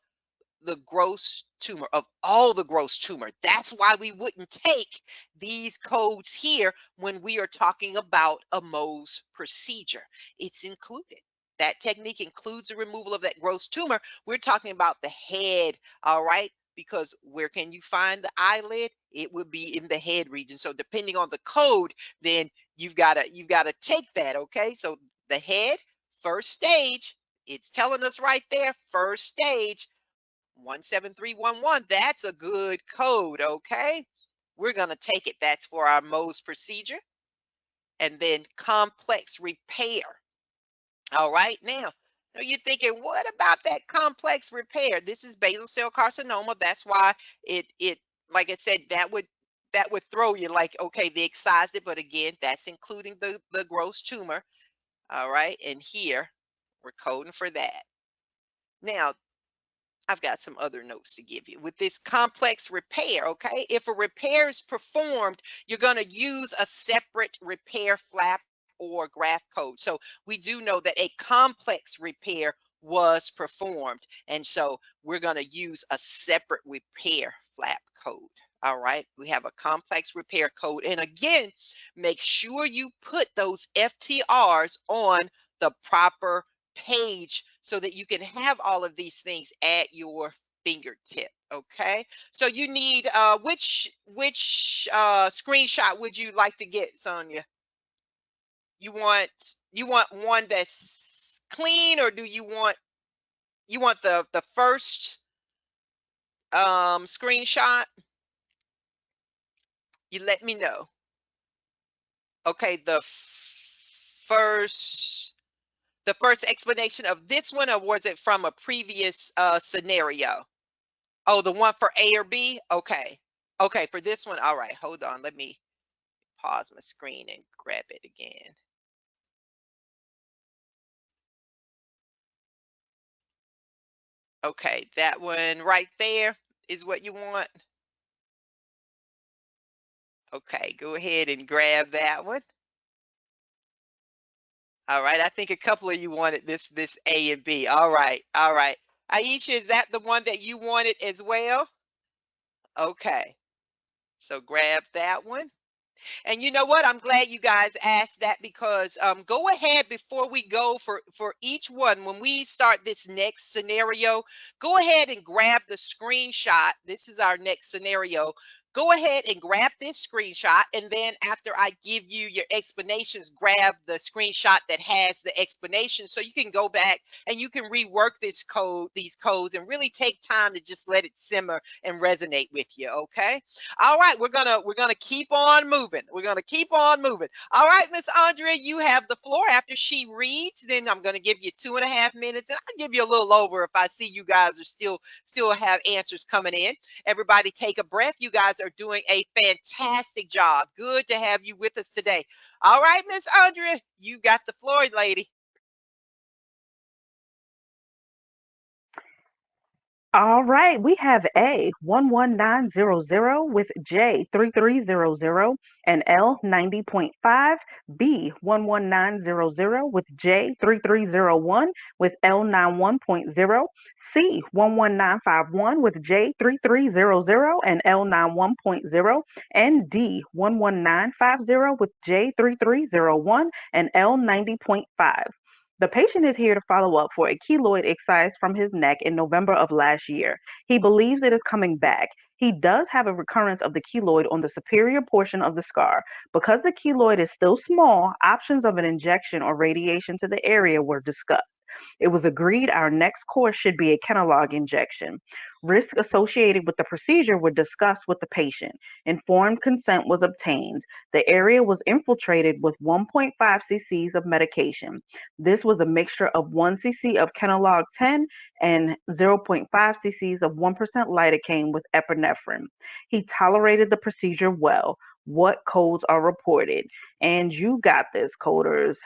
Speaker 2: the gross tumor, of all the gross tumor. That's why we wouldn't take these codes here when we are talking about a Mohs procedure. It's included. That technique includes the removal of that gross tumor. We're talking about the head, all right? Because where can you find the eyelid? It would be in the head region. So depending on the code, then you've got to take that, okay? So the head, first stage, it's telling us right there, first stage, 17311, that's a good code, okay? We're going to take it. That's for our Mohs procedure. And then complex repair. All right, now you're thinking, what about that complex repair? This is basal cell carcinoma. That's why it like I said, that would throw you like, okay, the excised, but again, that's including the gross tumor. All right, and here we're coding for that. Now, I've got some other notes to give you. With this complex repair, okay, if a repair is performed, you're going to use a separate repair flap or graft code. So we do know that a complex repair was performed, and so we're going to use a separate repair flap code. All right, we have a complex repair code. And again, make sure you put those FTRs on the proper page so that you can have all of these things at your fingertip. Okay, so you need which screenshot would you like to get, Sonia? You want one that's clean, or do you want the first screenshot? You let me know. Okay, the first explanation of this one, or was it from a previous scenario? Oh, the one for A or B? Okay. Okay, for this one, all right, hold on. Let me pause my screen and grab it again. Okay, that one right there is what you want. Okay, go ahead and grab that one. All right, I think a couple of you wanted this A and B. All right, all right. Aisha, is that the one that you wanted as well? Okay, so grab that one. And you know what? I'm glad you guys asked that, because go ahead before we go for each one. When we start this next scenario, go ahead and grab the screenshot. This is our next scenario. Go ahead and grab this screenshot, and then after I give you your explanations, grab the screenshot that has the explanation, so you can go back and you can rework these codes, and really take time to just let it simmer and resonate with you. Okay. All right, we're gonna keep on moving. We're gonna keep on moving. All right, Miss Andrea, you have the floor. After she reads, then I'm gonna give you 2.5 minutes, and I'll give you a little over if I see you guys are still have answers coming in. Everybody take a breath. You guys are doing a fantastic job. Good to have you with us today. All right, Miss Andrea, you got the floor, lady.
Speaker 3: All right, we have A 11900 with J 3300 and L 90.5, B 11900 with J 3301 with L 91.0, C 11951 with J 3300 and L 91.0, and D 11950 with J 3301 and L 90.5. The patient is here to follow up for a keloid excised from his neck in November of last year. He believes it is coming back. He does have a recurrence of the keloid on the superior portion of the scar. Because the keloid is still small, options of an injection or radiation to the area were discussed. It was agreed our next course should be a Kenalog injection. Risks associated with the procedure were discussed with the patient. Informed consent was obtained. The area was infiltrated with 1.5 cc's of medication. This was a mixture of 1 cc of Kenalog 10 and 0.5 cc's of 1% lidocaine with epinephrine. He tolerated the procedure well. What codes are reported? And you got this, coders.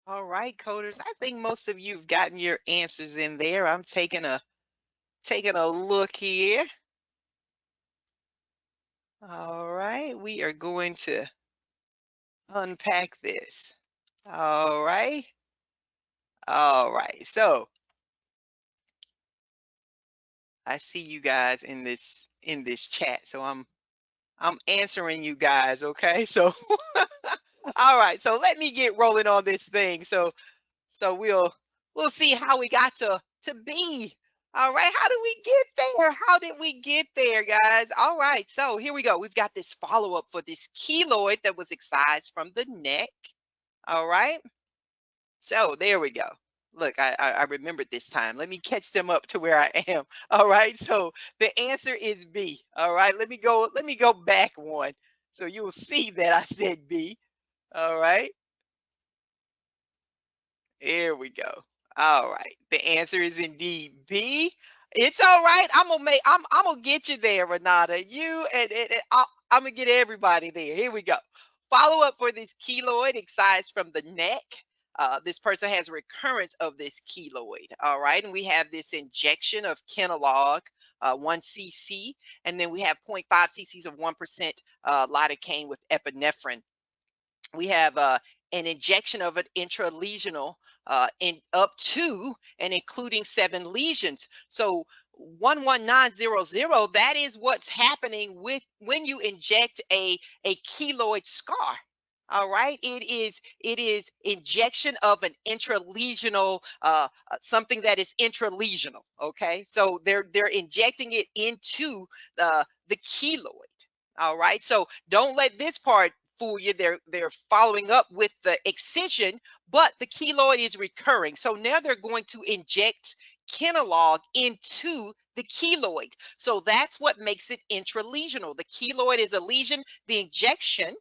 Speaker 2: All right, coders. I think most of you've gotten your answers in there. I'm taking a look here. All right, we are going to unpack this. All right. All right. So I see you guys in this chat. So I'm answering you guys, okay? So all right, so let me get rolling on this thing. So we'll see how we got to B. All right, how did we get there? How did we get there, guys? All right, so here we go. We've got this follow-up for this keloid that was excised from the neck. All right, so there we go. Look, I remembered this time. Let me catch them up to where I am. All right, so the answer is B. All right, let me go back one. So you'll see that I said B. All right. Here we go. All right. The answer is indeed B. It's all right. I'm gonna get you there, Renata. You and I'm gonna get everybody there. Here we go. Follow up for this keloid excised from the neck. this person has recurrence of this keloid. All right, and we have this injection of Kenalog, 1 cc, and then we have 0.5 cc's of 1% lidocaine with epinephrine. We have an injection of an intralesional in up to and including 7 lesions. So 11900, that is what's happening with when you inject a keloid scar. All right, it is injection of an intralesional something that is intralesional. Okay, so they're injecting it into the keloid. All right, so don't let this part fool you. They're following up with the excision, but the keloid is recurring. So now they're going to inject Kenalog into the keloid. So that's what makes it intralesional. The keloid is a lesion. The injection,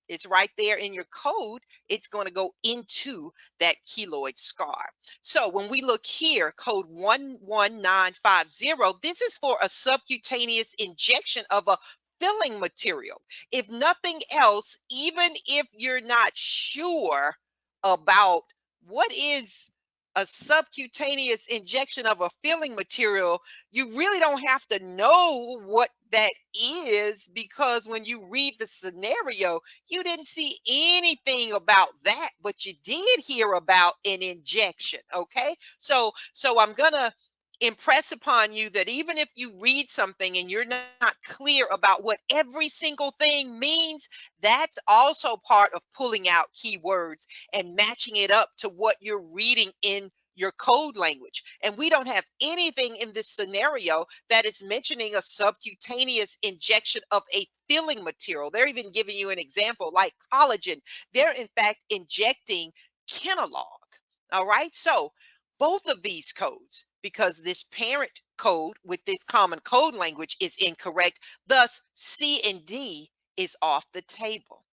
Speaker 2: it's right there in your code. It's going to go into that keloid scar. So when we look here, code 11950, this is for a subcutaneous injection of a filling material. If nothing else, even if you're not sure about what is a subcutaneous injection of a filling material, you really don't have to know what that is, because when you read the scenario, you didn't see anything about that, but you did hear about an injection. Okay, so I'm gonna impress upon you that even if you read something and you're not clear about what every single thing means, that's also part of pulling out keywords and matching it up to what you're reading in your code language. And we don't have anything in this scenario that is mentioning a subcutaneous injection of a filling material. They're even giving you an example like collagen. They're in fact injecting Kenalog. All right, so both of these codes, because this parent code with this common code language is incorrect, thus C and D is off the table.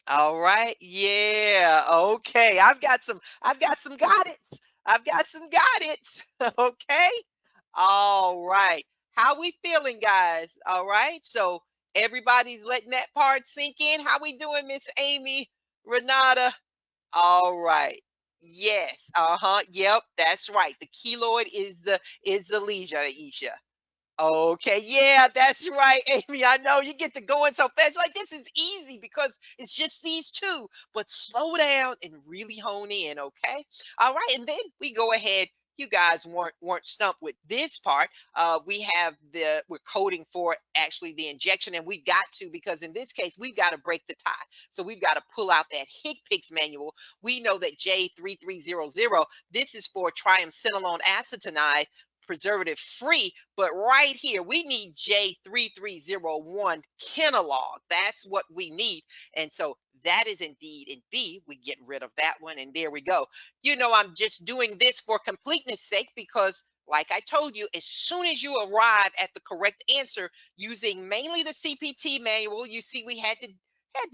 Speaker 2: All right, yeah, okay. I've got some guidance. I've got some guidance. Okay. All right. How we feeling, guys? All right. So everybody's letting that part sink in. How we doing, Miss Amy, Renata? All right. Yes. Uh-huh. Yep, that's right. The keloid is the lesion, Aisha. Okay, yeah, that's right, Amy. I know you get to going so fast. Like, this is easy because it's just these two, but slow down and really hone in, okay? All right, and then we go ahead. You guys weren't stumped with this part. We're coding for actually the injection, and we've got to, because in this case we've got to break the tie. So we've got to pull out that HCPCS manual. We know that J3300, this is for triamcinolone acetonide, preservative free, but right here we need J3301 Kenalog. That's what we need. And so that is indeed in B. We get rid of that one, and there we go. You know, I'm just doing this for completeness sake because, like I told you, as soon as you arrive at the correct answer using mainly the CPT manual, you see we had to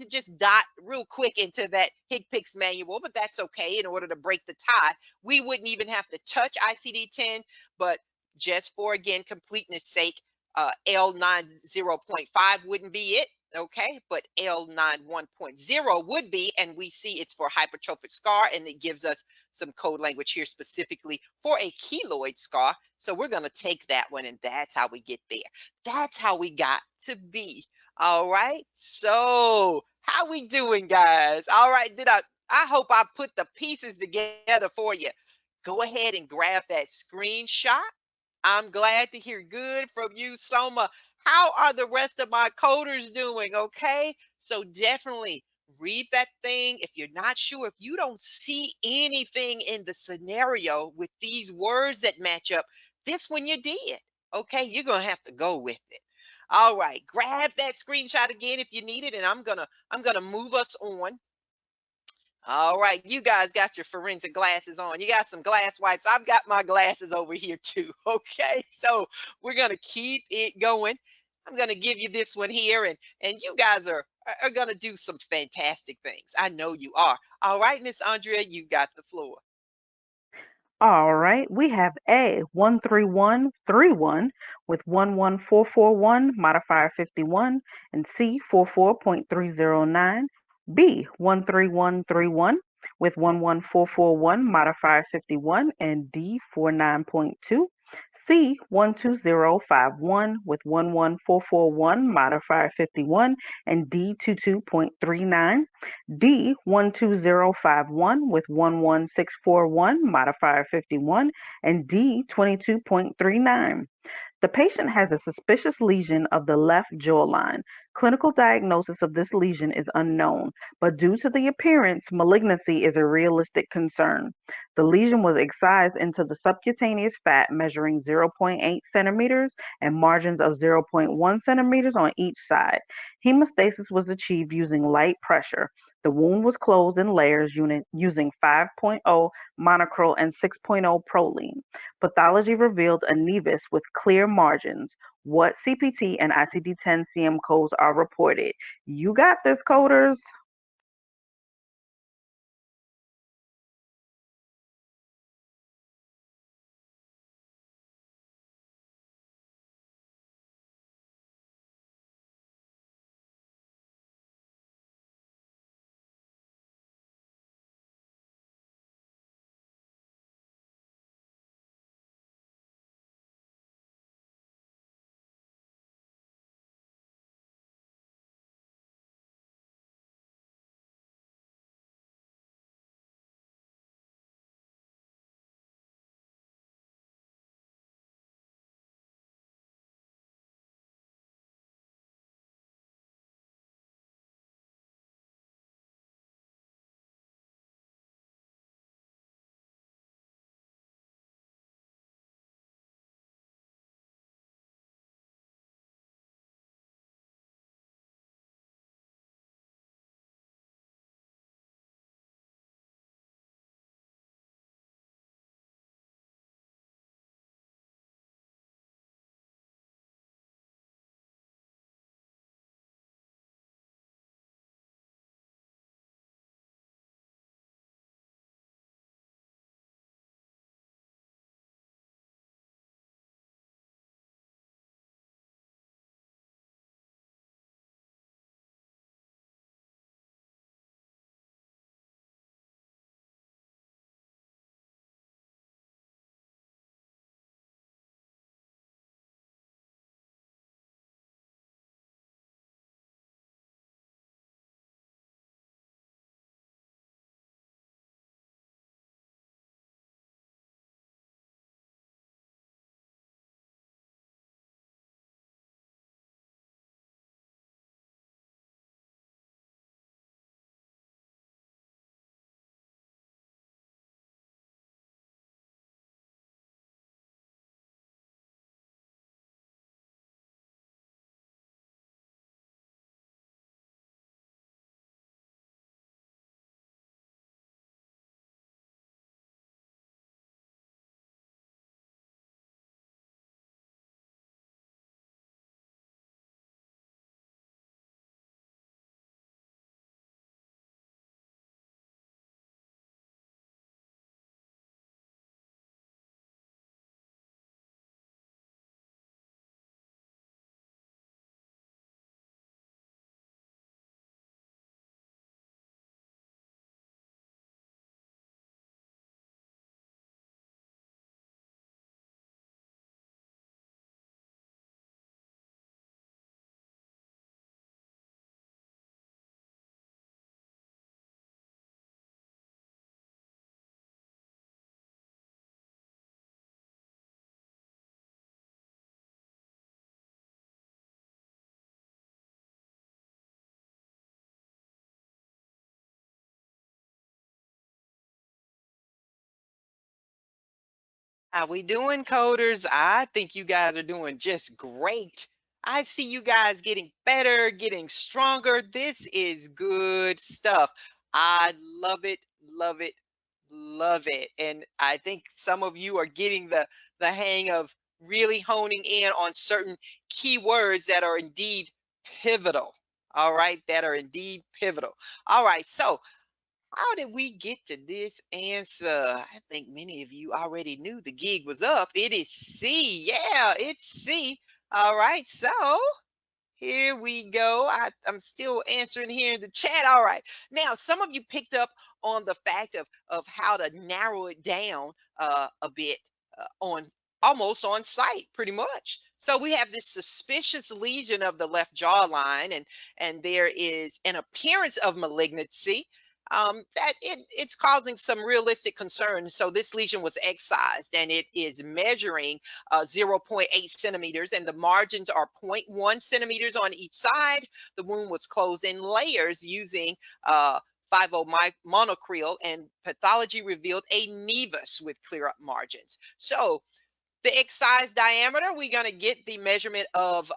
Speaker 2: just dot real quick into that HCPCS manual, but that's okay. In order to break the tie, we wouldn't even have to touch ICD-10, but just for, again, completeness sake, L90.5 wouldn't be it, okay? But L91.0 would be, and we see it's for hypertrophic scar, and it gives us some code language here specifically for a keloid scar. So we're going to take that one, and that's how we get there. That's how we got to B. All right, so how we doing, guys? All right, I hope I put the pieces together for you. Go ahead and grab that screenshot. I'm glad to hear good from you, Soma. How are the rest of my coders doing? Okay, so definitely read that thing. If you're not sure, if you don't see anything in the scenario with these words that match up, this one you did. Okay, you're gonna have to go with it. All right, grab that screenshot again if you need it, and I'm gonna move us on. All right, you guys got your forensic glasses on. You got some glass wipes. I've got my glasses over here too. Okay, so we're gonna keep it going. I'm gonna give you this one here, and you guys are gonna do some fantastic things. I know you are. All right, Miss Andrea, you got the floor.
Speaker 3: All right, we have A 13131 with 11441 modifier 51 and C 44.309. B 13131 with 11441 modifier 51 and D 49.2. C 12051 with 11441 modifier 51 and D 22.39. D 12051 with 11641 modifier 51 and D 22.39. The patient has a suspicious lesion of the left jawline. Clinical diagnosis of this lesion is unknown, but due to the appearance, malignancy is a realistic concern. The lesion was excised into the subcutaneous fat measuring 0.8 centimeters and margins of 0.1 centimeters on each side. Hemostasis was achieved using light pressure. The wound was closed in layers using 5.0 monochrome and 6.0 proline. Pathology revealed a nevus with clear margins. What CPT and ICD-10 CM codes are reported? You got this, coders.
Speaker 2: How we doing, coders? I think you guys are doing just great. I see you guys getting better, getting stronger. This is good stuff. I love it, love it, love it. And I think some of you are getting the hang of really honing in on certain keywords that are indeed pivotal. All right, that are indeed pivotal. All right, so how did we get to this answer? I think many of you already knew the gig was up. It is C. Yeah, it's C. All right, so Here we go. I'm still answering here in the chat. All right. Now, some of you picked up on the fact of how to narrow it down a bit on almost on site, pretty much. So we have this suspicious lesion of the left jawline, and there is an appearance of malignancy that it's causing some realistic concerns. So this lesion was excised, and it is measuring 0.8 centimeters, and the margins are 0.1 centimeters on each side. The wound was closed in layers using 5-0 monocryl, and pathology revealed a nevus with clear up margins. So the excise diameter, we're going to get the measurement of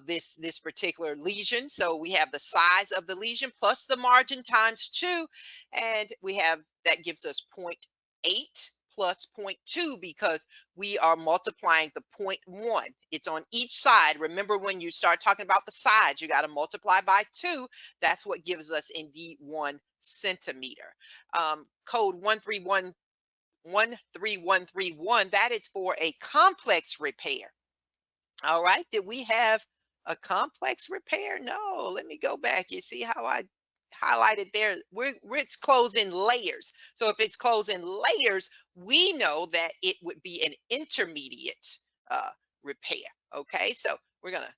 Speaker 2: this particular lesion. So we have the size of the lesion plus the margin times 2, and we have that gives us 0.8 plus 0.2 because we are multiplying the 0.1. It's on each side. Remember, when you start talking about the sides, you got to multiply by 2. That's what gives us indeed 1 centimeter. Code 13131, that is for a complex repair. All right, did we have a complex repair? No, let me go back. You see how I highlighted there? It's closed in layers. So if it's closed in layers, we know that it would be an intermediate repair. Okay, so we're going to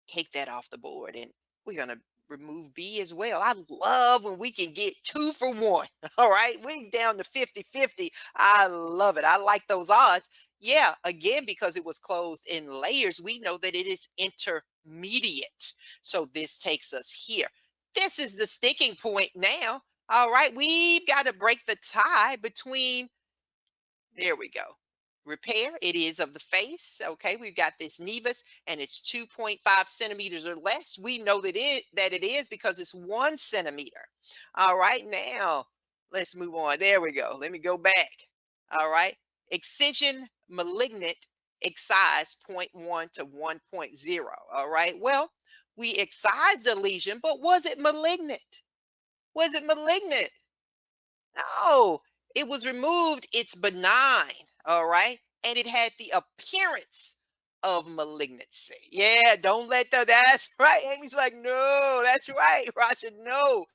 Speaker 2: take that off the board, and we're going to remove B as well. I love when we can get 2 for 1. All right, we're down to 50-50. I love it. I like those odds. Yeah, again, because it was closed in layers, we know that it is intermediate. So this takes us here. This is the sticking point now. All right, we've got to break the tie between, there we go, repair. It is of the face. Okay, we've got this nevus, and it's 2.5 centimeters or less. We know that it is because it's 1 centimeter. All right, now let's move on. There we go. Let me go back. All right, excision malignant, excise 0.1 to 1.0. All right, well, we excised the lesion, but was it malignant? Was it malignant? No, it was removed. It's benign. All right. And it had the appearance of malignancy. Yeah, don't let that's right. Amy's like, no, that's right, Rasha. No,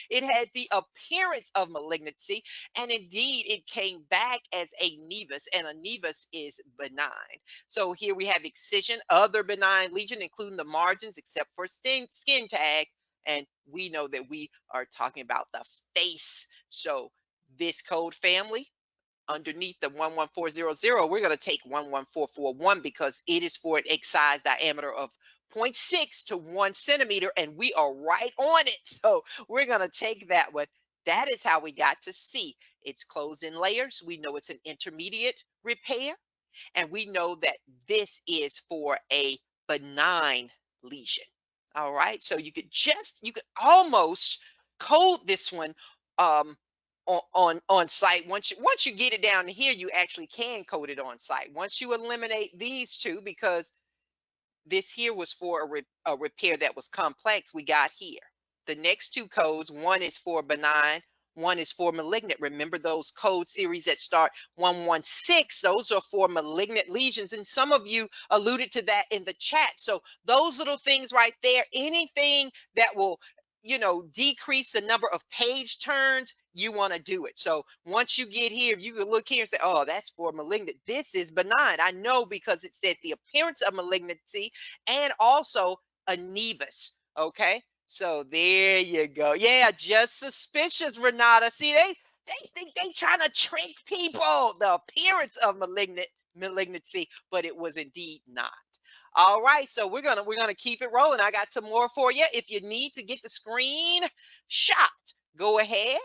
Speaker 2: it had the appearance of malignancy. And indeed, it came back as a nevus, and a nevus is benign. So here we have excision, other benign lesion, including the margins, except for skin tag. And we know that we are talking about the face. So this code family, underneath the 11400, we're going to take 11441 because it is for an excise diameter of 0.6 to 1 centimeter, and we are right on it. So we're going to take that one. That is how we got to C. It's closed in layers. We know it's an intermediate repair, and we know that this is for a benign lesion. All right, so you could almost code this one on site. Once you get it down to here, you actually can code it on site. Once you eliminate these two, because this here was for a repair that was complex, we got here. The next two codes, one is for benign, one is for malignant. Remember those code series that start 116, those are for malignant lesions. And some of you alluded to that in the chat. So those little things right there, anything that will, decrease the number of page turns, you want to do it. So once you get here, you can look here and say, oh, that's for malignant. This is benign. I know because it said the appearance of malignancy and also a nevus. Okay. So there you go. Yeah, just suspicious, Renata. See, they think they trying to trick people. The appearance of malignancy, but it was indeed not. All right, so we're gonna keep it rolling. I got some more for you. If you need to get the screen shot, go ahead,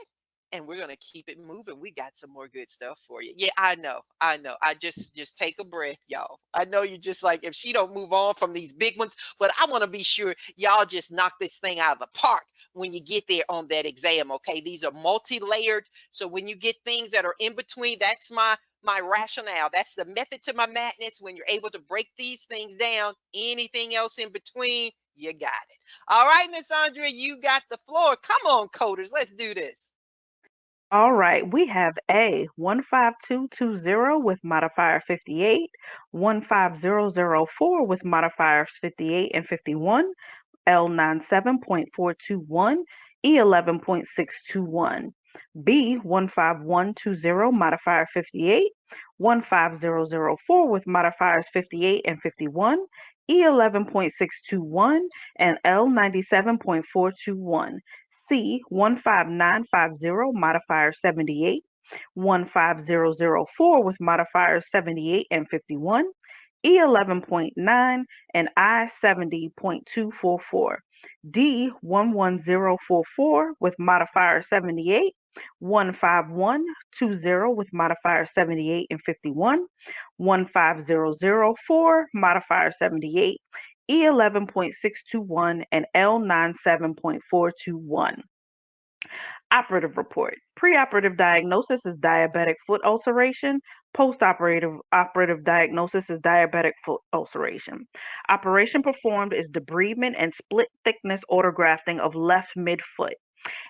Speaker 2: and we're gonna keep it moving. We got some more good stuff for you. Yeah, I know. I just take a breath, y'all. I know you just like, if she don't move on from these big ones, but I want to be sure y'all just knock this thing out of the park when you get there on that exam. Okay, these are multi-layered, so when you get things that are in between, that's my rationale. That's the method to my madness. When you're able to break these things down, anything else in between, you got it. All right, Miss Andrea, you got the floor. Come on, coders, let's do this.
Speaker 3: All right, we have A 15220 with modifier 58, 15004 with modifiers 58 and 51, L97.421, E11.621. B 15120 modifier 58, 15004 with modifiers 58 and 51, E11.621, and L97.421. C 15950 modifier 78, 15004 with modifiers 78 and 51, E11.9, and I70.244. D 11044 with modifier 78, 15120 with modifier 78 and 51, 15004 modifier 78, E11.621, and L97.421. Operative report. Preoperative diagnosis is diabetic foot ulceration. Operative diagnosis is diabetic foot ulceration. Operation performed is debridement and split thickness autografting of left midfoot.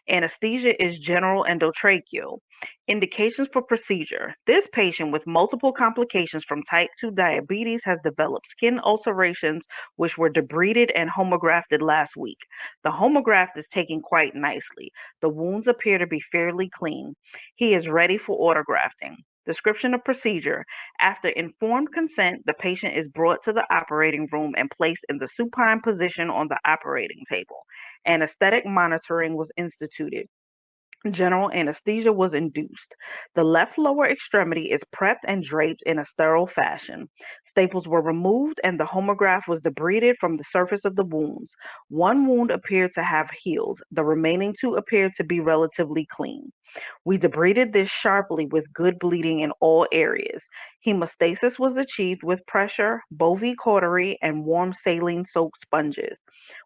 Speaker 3: Anesthesia is general endotracheal. Indications for procedure. This patient with multiple complications from type 2 diabetes has developed skin ulcerations which were debrided and homografted last week. The homograft is taking quite nicely. The wounds appear to be fairly clean. He is ready for autografting. Description of procedure. After informed consent, the patient is brought to the operating room and placed in the supine position on the operating table. Anesthetic monitoring was instituted. General anesthesia was induced. The left lower extremity is prepped and draped in a sterile fashion. Staples were removed and the homograft was debrided from the surface of the wounds. One wound appeared to have healed. The remaining two appeared to be relatively clean. We debrided this sharply with good bleeding in all areas. Hemostasis was achieved with pressure, Bovie cautery, and warm saline soaked sponges.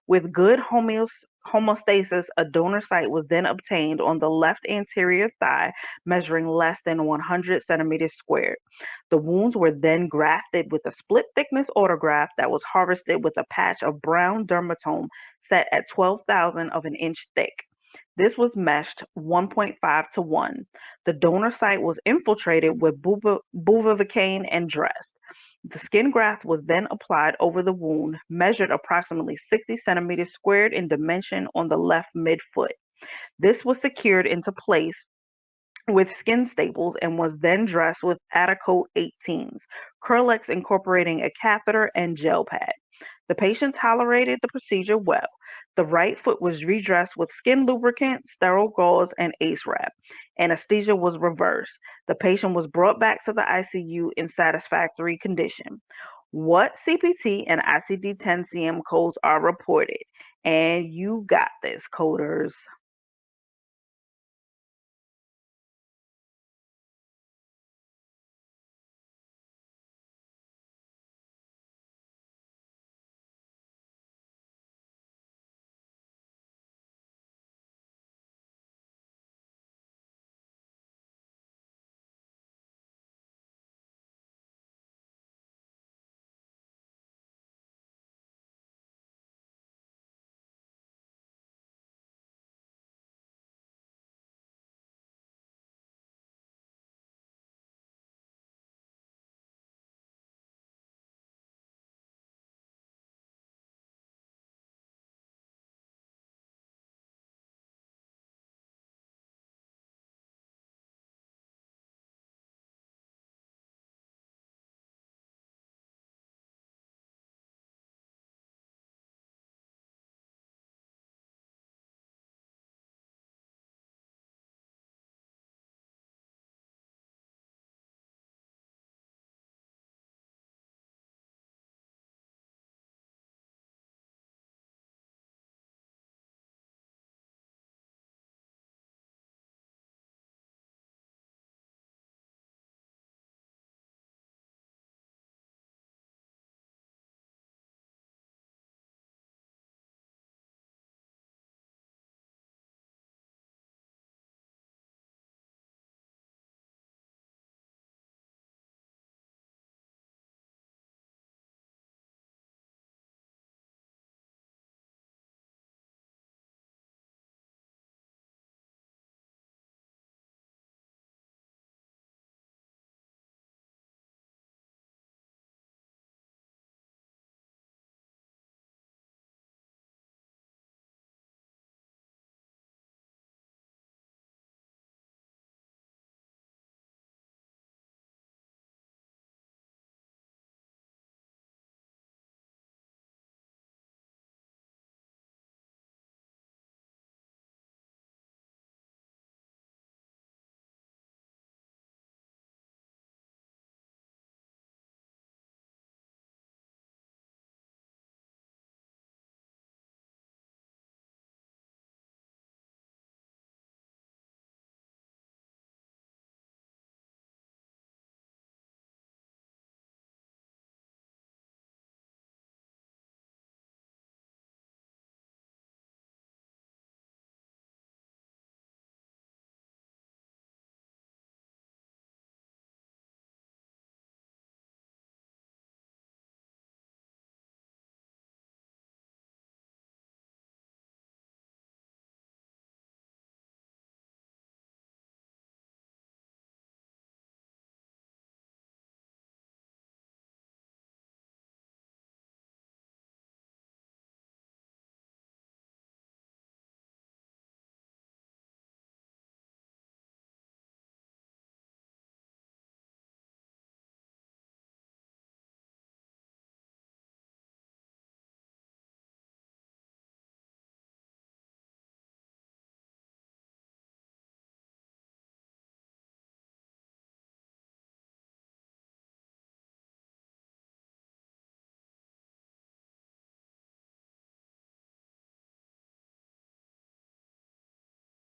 Speaker 3: With good homeostasis, a donor site was then obtained on the left anterior thigh, measuring less than 100 centimeters squared. The wounds were then grafted with a split thickness autograft that was harvested with a patch of brown dermatome set at 12,000 of an inch thick. This was meshed 1.5 to 1. The donor site was infiltrated with bupivacaine and dressed. The skin graft was then applied over the wound, measured approximately 60 centimeters squared in dimension on the left midfoot. This was secured into place with skin staples and was then dressed with Adacoat 18s, Curlex incorporating a catheter and gel pad. The patient tolerated the procedure well. The right foot was redressed with skin lubricant, sterile gauze, and ACE wrap. Anesthesia was reversed. The patient was brought back to the ICU in satisfactory condition. What CPT and ICD-10 CM codes are reported? And you got this, coders.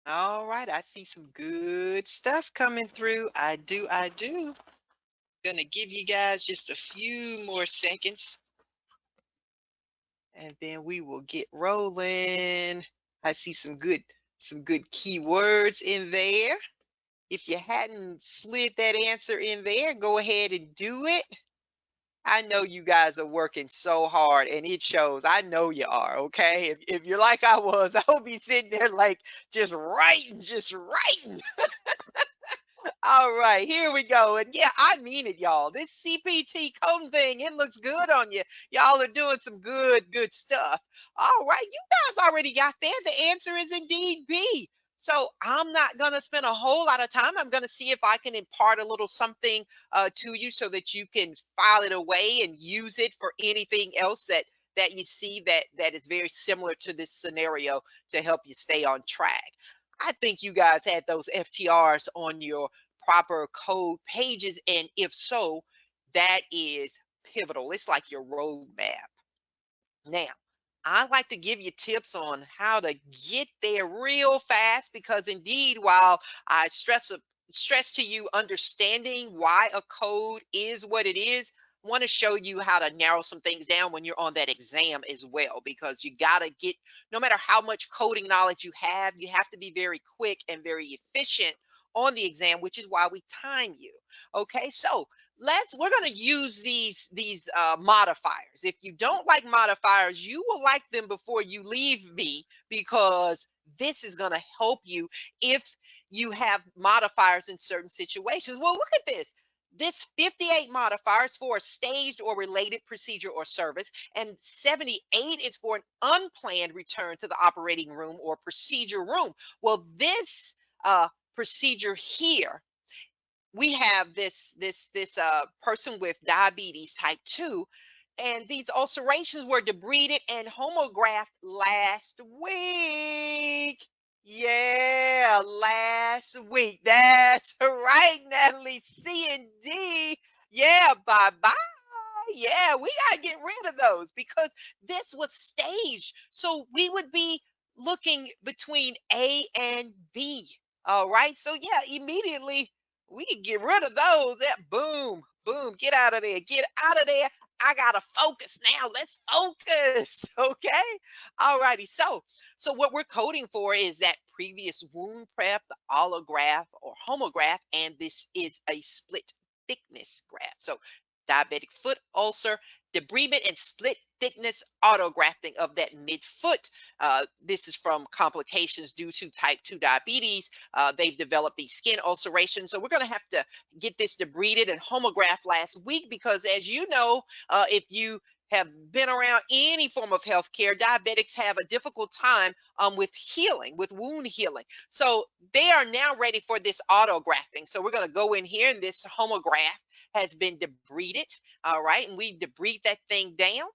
Speaker 2: All right, I see some good stuff coming through. I do. Gonna give you guys just a few more seconds and then we will get rolling. I see some good keywords in there. If you hadn't slid that answer in there, go ahead and do it. I know you guys are working so hard and it shows. I know you are, okay? If you're like I was, I would be sitting there like just writing. All right, here we go. And yeah, I mean it, y'all. This CPT coding thing, it looks good on you. Y'all are doing some good stuff. All right, you guys already got there. The answer is indeed B. So I'm not going to spend a whole lot of time. I'm going to see if I can impart a little something to you so that you can file it away and use it for anything else that you see that is very similar to this scenario to help you stay on track. I think you guys had those FTRs on your proper code pages, and if so, that is pivotal. It's like your roadmap. Now, I like to give you tips on how to get there real fast because indeed, while I stress to you understanding why a code is what it is, I want to show you how to narrow some things down when you're on that exam as well, because you got to get, no matter how much coding knowledge you have to be very quick and very efficient on the exam, which is why we time you. Okay, so we're going to use these modifiers. If you don't like modifiers, you will like them before you leave me, because this is going to help you if you have modifiers in certain situations. Well, look at this 58 modifiers for a staged or related procedure or service, and 78 is for an unplanned return to the operating room or procedure room. Well, this procedure here, we have this person with diabetes type 2, and these ulcerations were debrided and homographed last week. Yeah, last week. That's right, Natalie. C and D. Yeah, bye bye. Yeah, we gotta get rid of those because this was staged. So we would be looking between A and B. All right. So yeah, immediately we can get rid of those. That boom, boom, get out of there. Get out of there. I gotta focus now. Let's focus. Okay. All righty. So what we're coding for is that previous wound prep, the allograft or homograph, and this is a split thickness graft. So diabetic foot ulcer, debridement and split thickness autografting of that midfoot. This is from complications due to type 2 diabetes. They've developed these skin ulcerations. So we're going to have to get this debrided and homographed last week because, as you know, if you have been around any form of healthcare, diabetics have a difficult time with healing, with wound healing. So they are now ready for this autografting. So we're going to go in here, and this homograph has been debrided. All right, and we debride that thing down.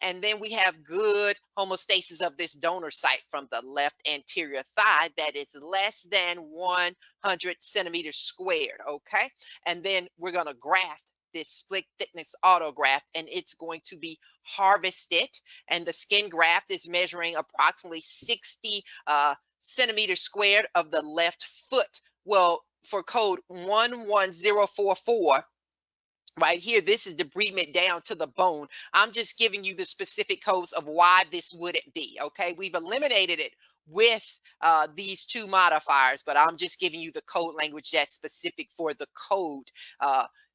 Speaker 2: And then we have good hemostasis of this donor site from the left anterior thigh that is less than 100 centimeters squared. Okay, and then we're going to graft this split thickness autograft, and it's going to be harvested. And the skin graft is measuring approximately 60 centimeters squared of the left foot. Well, for code 11044, right here, this is debridement down to the bone. I'm just giving you the specific codes of why this wouldn't be. Okay, we've eliminated it with these two modifiers, but I'm just giving you the code language that's specific for the code.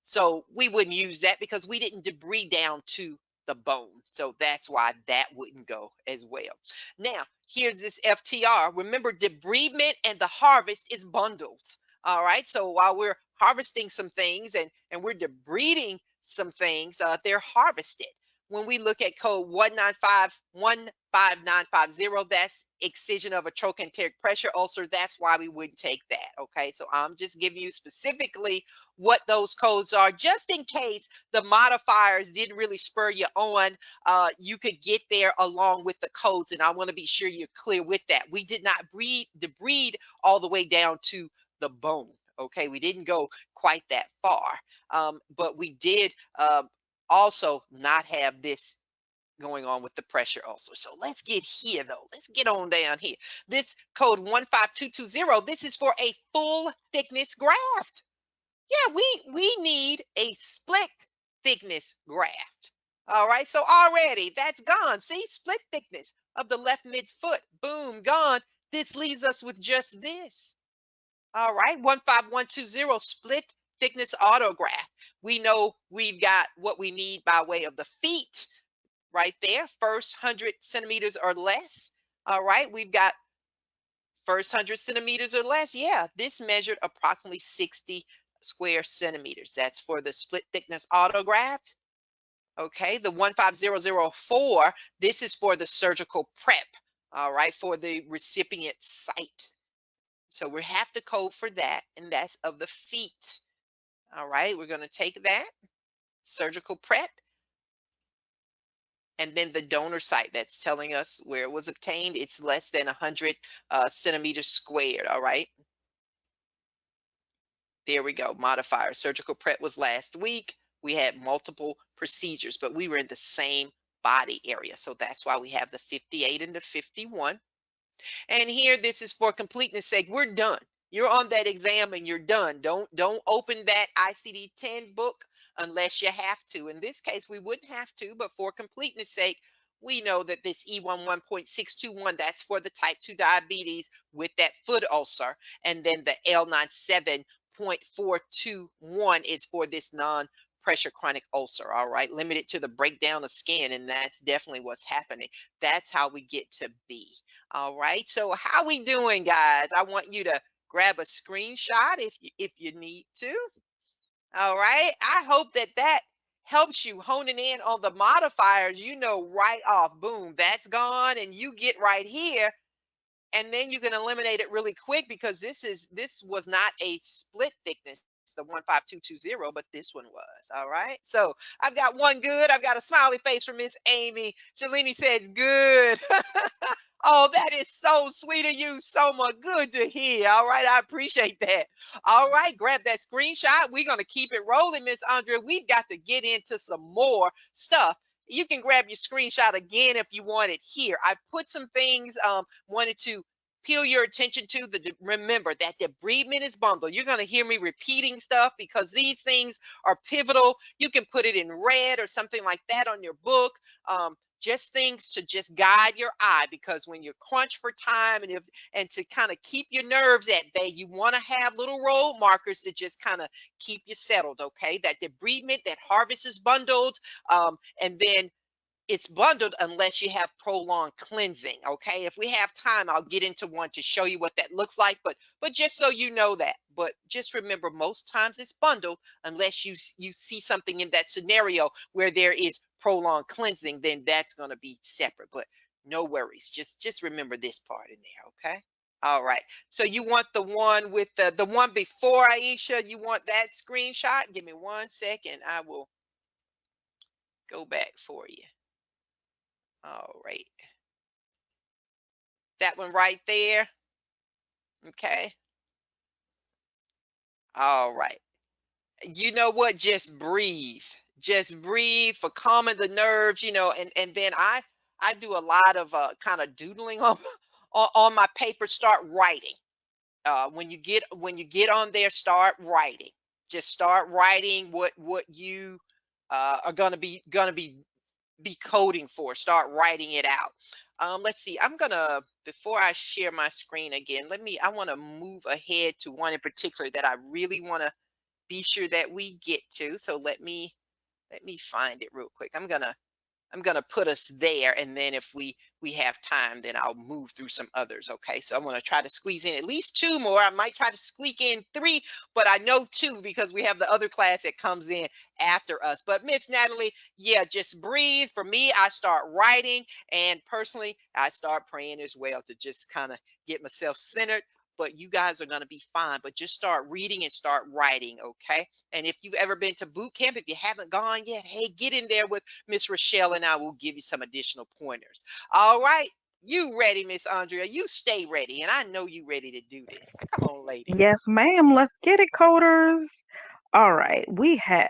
Speaker 2: So we wouldn't use that because we didn't debride down to the bone. So that's why that wouldn't go as well. Now, here's this FTR. Remember, debridement and the harvest is bundled. All right. So while we're harvesting some things and we're debriding some things, they're harvested. When we look at code 15950, that's excision of a trochanteric pressure ulcer. That's why we wouldn't take that. Okay, so I'm just giving you specifically what those codes are, just in case the modifiers didn't really spur you on. You could get there along with the codes, and I want to be sure you're clear with that. We did not debride all the way down to the bone. Okay, we didn't go quite that far, but we did also not have this going on with the pressure ulcer. So let's get here though. Let's get on down here. This code 15220, this is for a full thickness graft. Yeah, we need a split thickness graft. All right, so already that's gone. See, split thickness of the left midfoot. Boom, gone. This leaves us with just this. All right, 15120, split thickness autograft. We know we've got what we need by way of the feet right there, first 100 centimeters or less. All right, we've got first 100 centimeters or less. Yeah, this measured approximately 60 square centimeters. That's for the split thickness autograft. Okay, the 15004, this is for the surgical prep, all right, for the recipient site. So we have to code for that, and that's of the feet. All right, we're going to take that, surgical prep, and then the donor site, that's telling us where it was obtained. It's less than 100 centimeters squared, all right? There we go, modifier. Surgical prep was last week. We had multiple procedures, but we were in the same body area. So that's why we have the 58 and the 51. And here, this is for completeness sake. We're done. You're on that exam and you're done. Don't open that ICD-10 book unless you have to. In this case, we wouldn't have to, but for completeness sake, we know that this E11.621, that's for the type 2 diabetes with that foot ulcer. And then the L97.421 is for this non-pressure chronic ulcer, all right? Limited to the breakdown of skin, and that's definitely what's happening. That's how we get to B, all right? So how we doing, guys? I want you to grab a screenshot if you need to, all right? I hope that helps you honing in on the modifiers. You know right off, boom, that's gone, and you get right here. And then you can eliminate it really quick because this was not a split thickness, the 15220, but this one was. All right. So I've got one good. I've got a smiley face from Miss Amy. Shalini says good. Oh, that is so sweet of you, Soma. Good to hear. All right, I appreciate that. All right, grab that screenshot. We're going to keep it rolling, Miss Andrea. We've got to get into some more stuff. You can grab your screenshot again if you want it here. I put some things, wanted to peel your attention to. Remember that debridement is bundled. You're going to hear me repeating stuff because these things are pivotal. You can put it in red or something like that on your book. Just things to just guide your eye, because when you're crunched for time and to kind of keep your nerves at bay, you want to have little road markers to just kind of keep you settled. Okay, that debridement, that harvest is bundled, and then it's bundled unless you have prolonged cleansing. Okay, if we have time, I'll get into one to show you what that looks like, but just so you know that. But just remember, most times it's bundled unless you see something in that scenario where there is prolonged cleansing, then that's going to be separate. But no worries, just remember this part in there. Okay, all right. So you want the one with the one before, Aisha? You want that screenshot? Give me 1 second. I will go back for you. All right. That one right there. Okay. All right. You know what? Just breathe. Just breathe for calming the nerves, and then I do a lot of kind of doodling on my paper. Start writing. When you get on there, start writing. Just start writing what you are gonna be coding for. Start writing it out. Let's see. I'm gonna, before I share my screen again, I want to move ahead to one in particular that I really want to be sure that we get to. So let me find it real quick. I'm gonna put us there, and then if we have time, then I'll move through some others. Okay, so I'm gonna try to squeeze in at least 2 more. I might try to squeak in 3, but I know 2 because we have the other class that comes in after us. But Miss Natalie, yeah, just breathe. For me, I start writing, and personally, I start praying as well to just kind of get myself centered. But you guys are going to be fine. But just start reading and start writing, okay? And if you've ever been to boot camp, if you haven't gone yet, hey, get in there with Miss Rochelle and I will give you some additional pointers. All right. You ready, Miss Andrea? You stay ready. And I know you ready to do this. Come on, lady.
Speaker 3: Yes, ma'am. Let's get it, coders. All right, we have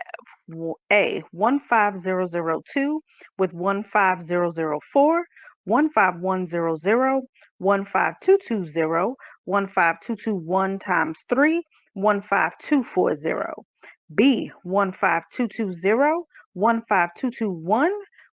Speaker 3: A 15002 with 15004, 15100, 15220, 15221 times 3, 15240. B 15220, 15221,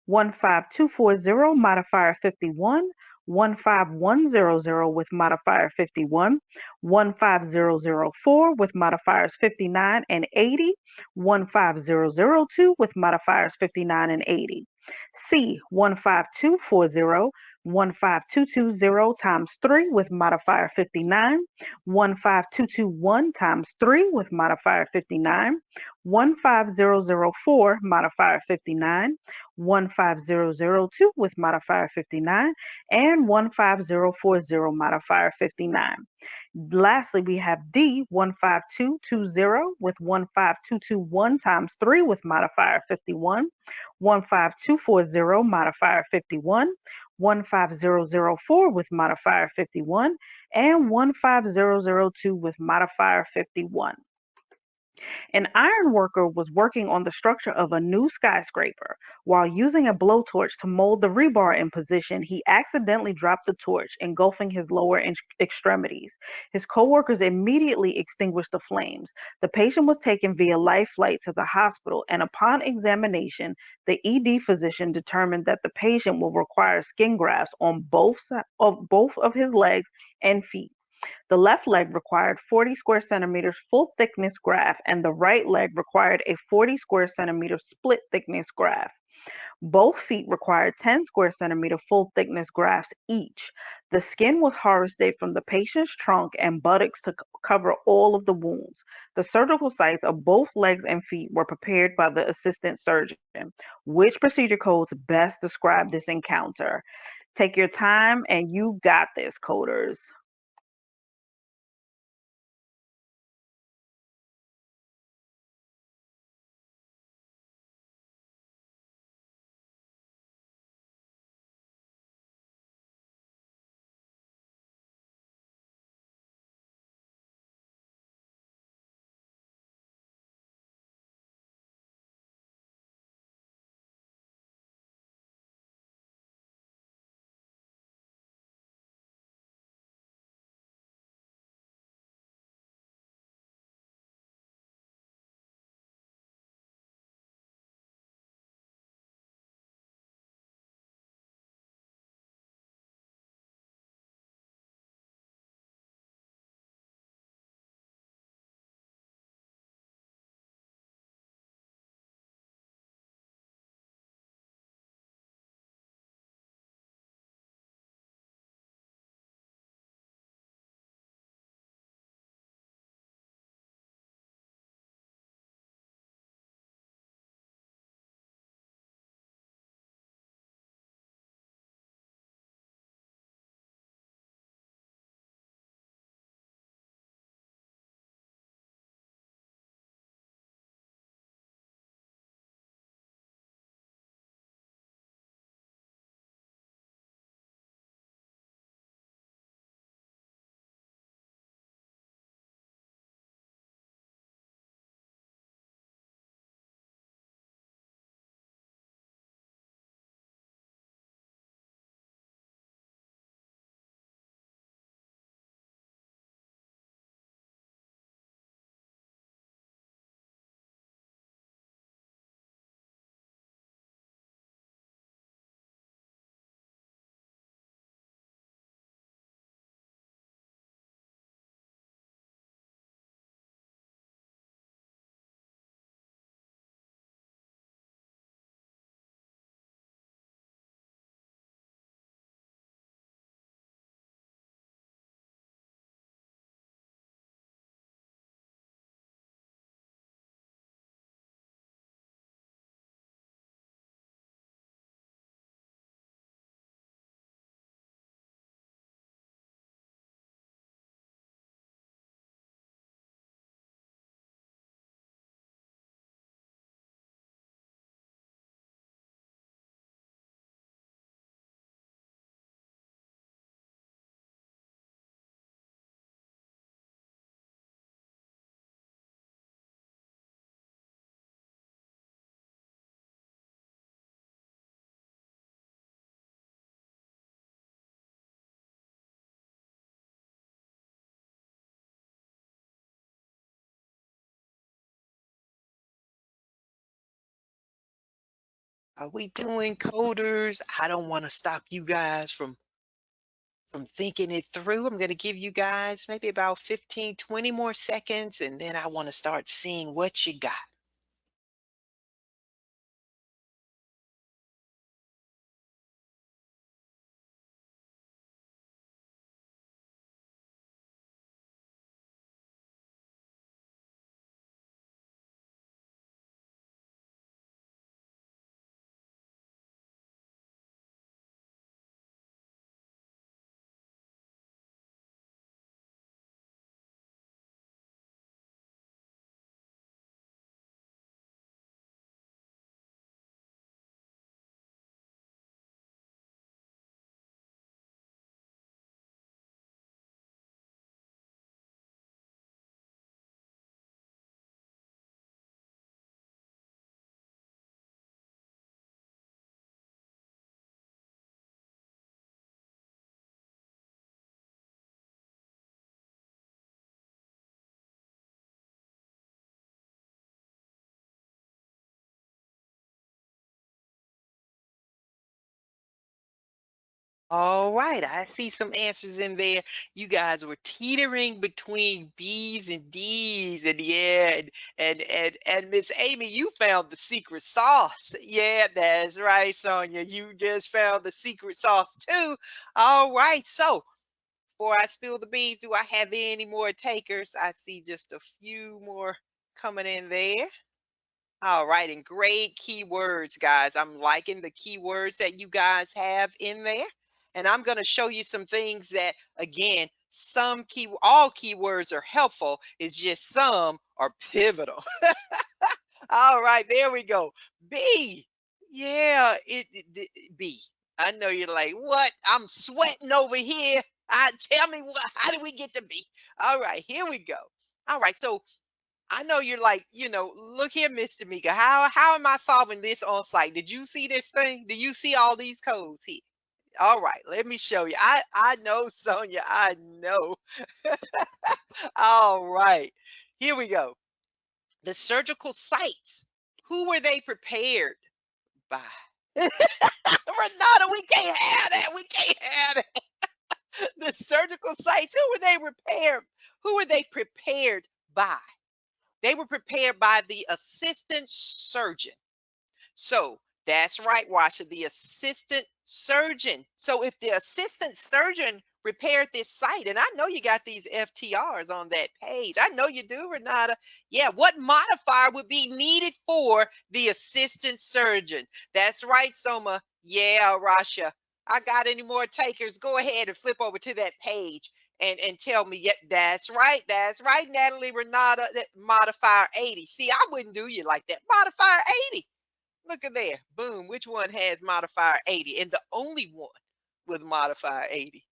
Speaker 3: 15240 modifier 51, 15100 with modifier 51, 15004 with modifiers 59 and 80, 15002 with modifiers 59 and 80. C 15240, 15220 times 3 with modifier 59, 15221 times 3 with modifier 59, 15004 modifier 59, 15002 with modifier 59, and 15040 modifier 59. Lastly, we have D 15220 with 15221 times 3 with modifier 51, 15240 modifier 51, 15004 with modifier 51, and 15002 with modifier 51. An iron worker was working on the structure of a new skyscraper. While using a blowtorch to mold the rebar in position, he accidentally dropped the torch, engulfing his lower extremities. His coworkers immediately extinguished the flames. The patient was taken via life flight to the hospital, and upon examination, the ED physician determined that the patient will require skin grafts on both of his legs and feet. The left leg required 40 square centimeters full thickness graft, and the right leg required a 40 square centimeter split thickness graft. Both feet required 10 square centimeter full thickness grafts each. The skin was harvested from the patient's trunk and buttocks to cover all of the wounds. The surgical sites of both legs and feet were prepared by the assistant surgeon. Which procedure codes best describe this encounter? Take your time and you got this, coders.
Speaker 2: Are we doing coders? I don't want to stop you guys from thinking it through. I'm going to give you guys maybe about 15, 20 more seconds, and then I want to start seeing what you got. All right, I see some answers in there. You guys were teetering between B's and D's, and yeah, and Miss Amy, you found the secret sauce. Yeah, that's right, Sonia. You just found the secret sauce too. All right, so before I spill the beans, do I have any more takers? I see just a few more coming in there. All right, and great keywords, guys. I'm liking the keywords that you guys have in there. And I'm going to show you some things that, again, all keywords are helpful. It's just some are pivotal. All right, there we go. B. Yeah, B. I know you're like, what? I'm sweating over here. Tell me how do we get to B? All right, here we go. All right, so I know you're like, look here, Miss Tamika. How am I solving this on site? Did you see this thing? Do you see all these codes here? All right, let me show you. I know, Sonia. I know. All right, here we go. The surgical sites. Who were they prepared by? Renata, we can't have that. We can't have that. The surgical sites. Who were they repaired? Who were they prepared by? They were prepared by the assistant surgeon. So that's right, Washa, the assistant surgeon. So if the assistant surgeon repaired this site, and I know you got these FTRs on that page. I know you do, Renata. Yeah, what modifier would be needed for the assistant surgeon? That's right, Soma. Yeah, Rasha. I got any more takers? Go ahead and flip over to that page and tell me, yep, that's right, Natalie, Renata, that modifier 80. See, I wouldn't do you like that. Modifier 80. Look at there. Boom. Which one has modifier 80? And the only one with modifier 80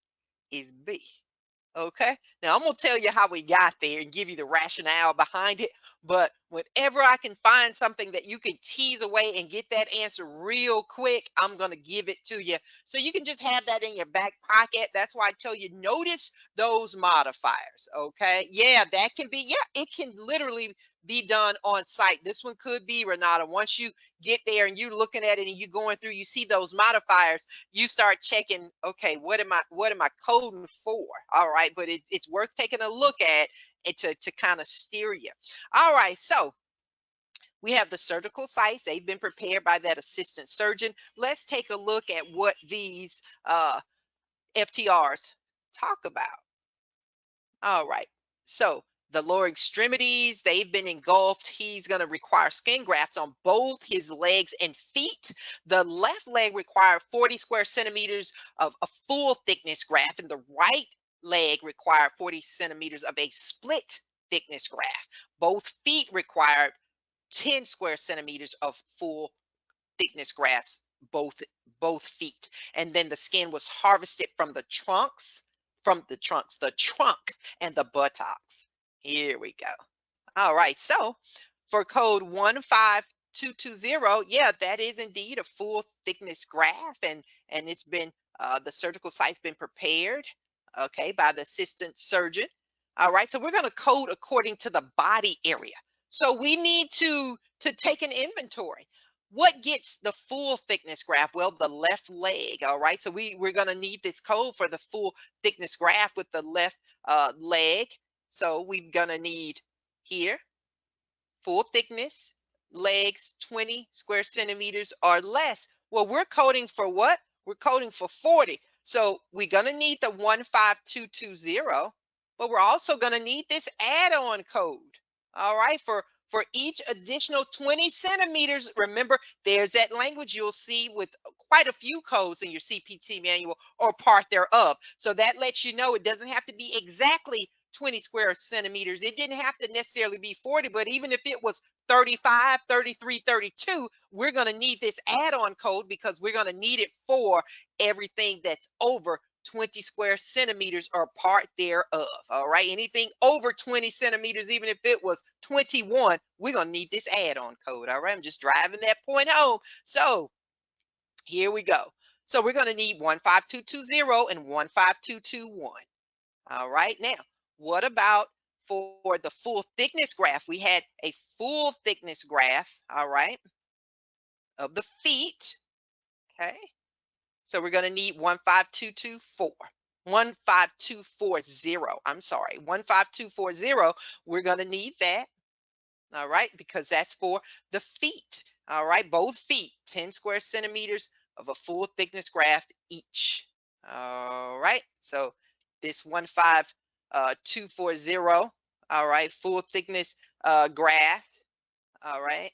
Speaker 2: is B. Okay. Now I'm going to tell you how we got there and give you the rationale behind it. But whenever I can find something that you can tease away and get that answer real quick, I'm going to give it to you. So you can just have that in your back pocket. That's why I tell you, notice those modifiers. Okay. Yeah, that can be, yeah, it can literally be done on site. This one could be, Renata. Once you get there and you're looking at it and you're going through, you see those modifiers, you start checking, okay, what am I coding for? All right, but it's worth taking a look at it to kind of steer you. All right, so we have the surgical sites. They've been prepared by that assistant surgeon. Let's take a look at what these FTRs talk about. All right, so the lower extremities, they've been engulfed. He's going to require skin grafts on both his legs and feet. The left leg required 40 square centimeters of a full thickness graft, and the right leg required 40 centimeters of a split thickness graft. Both feet required 10 square centimeters of full thickness grafts, both feet. And then the skin was harvested from the trunk and the buttocks. Here we go. All right, so for code 15220, yeah, that is indeed a full thickness graft, and it's been the surgical site's been prepared, okay, by the assistant surgeon. All right, so we're going to code according to the body area. So we need to take an inventory. what gets the full thickness graph? Well, the left leg. All right. So we're going to need this code for the full thickness graph with the left leg. So we're going to need here full thickness, legs 20 square centimeters or less. Well, we're coding for what? We're coding for 40. So we're going to need the 15220, but we're also going to need this add-on code. All right, for each additional 20 centimeters. Remember, there's that language you'll see with quite a few codes in your CPT manual or part thereof. So that lets you know it doesn't have to be exactly 20 square centimeters. It didn't have to necessarily be 40, but even if it was 35, 33, 32, we're going to need this add-on code because we're going to need it for everything that's over 20 square centimeters or part thereof. All right, anything over 20 centimeters, even if it was 21, we're going to need this add-on code. All right, I'm just driving that point home. So here we go. So we're going to need 15220 and 15221. All right, now what about for the full thickness graph? We had a full thickness graph, all right, of the feet. Okay, so we're going to need 15224. 15240. I'm sorry, 15240. We're going to need that. All right, because that's for the feet. All right, both feet, 10 square centimeters of a full thickness graph each. All right, so this 15240. All right, full thickness graph. All right,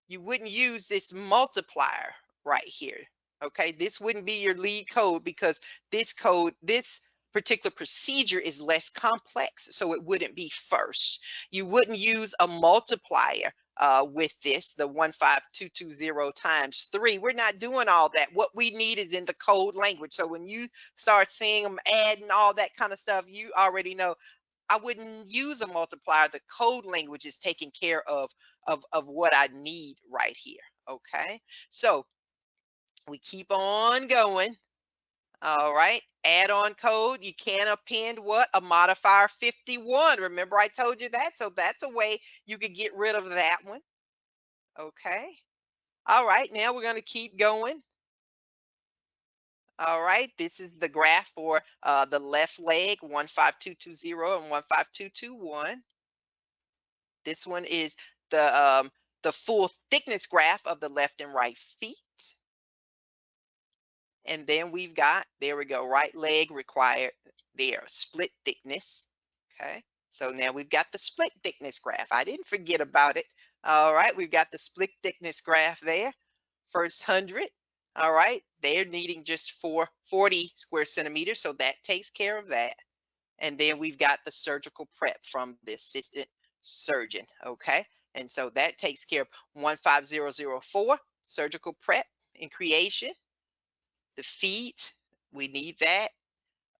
Speaker 2: you wouldn't use this multiplier right here. Okay, this wouldn't be your lead code because this particular procedure is less complex, so it wouldn't be first. You wouldn't use a multiplier with this, the 15220 times 3. We're not doing all that. What we need is in the code language. So when you start seeing them adding all that kind of stuff, you already know I wouldn't use a multiplier. The code language is taking care of what I need right here. Okay, so we keep on going. All right, add-on code. You can append what? A modifier 51. Remember I told you that? So that's a way you could get rid of that one. Okay. All right, now we're going to keep going. All right, this is the graph for the left leg, 15220 and 15221. This one is the full thickness graph of the left and right feet. And then we've got, there we go, right leg required there, split thickness. Okay, so now we've got the split thickness graph. I didn't forget about it. All right, we've got the split thickness graph there. First 100. All right, they're needing just 40 square centimeters, so that takes care of that. And then we've got the surgical prep from the assistant surgeon. Okay, and so that takes care of 15004, surgical prep and creation. The feet, we need that,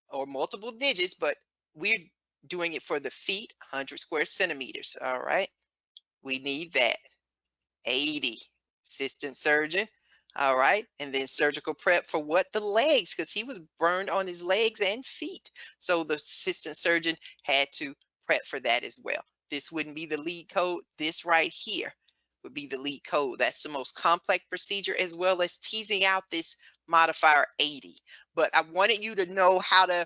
Speaker 2: or multiple digits, but we're doing it for the feet, 100 square centimeters. All right, we need that. 80, assistant surgeon. All right, and then surgical prep for what? The legs, because he was burned on his legs and feet. So the assistant surgeon had to prep for that as well. This wouldn't be the lead code. This right here would be the lead code. That's the most complex procedure, as well as teasing out this modifier 80. But I wanted you to know how to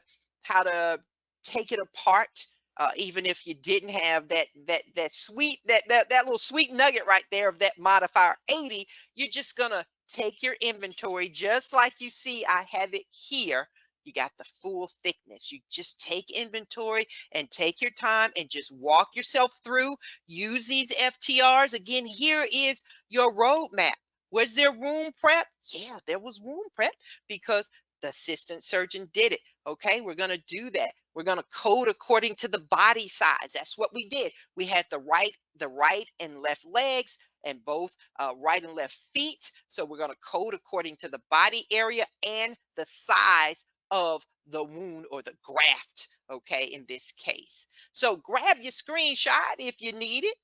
Speaker 2: take it apart. Even if you didn't have that little sweet nugget right there of that modifier 80, you're just gonna take your inventory just like you see I have it here. You got the full thickness. You just take inventory and take your time and just walk yourself through. Use these FTRs. Again, here is your roadmap. Was there room prep? Yeah, there was room prep because the assistant surgeon did it. Okay, we're going to do that. We're going to code according to the body size. That's what we did. We had the right and left legs and both right and left feet. So we're going to code according to the body area and the size of the wound or the graft, okay, in this case. So grab your screenshot if you need it.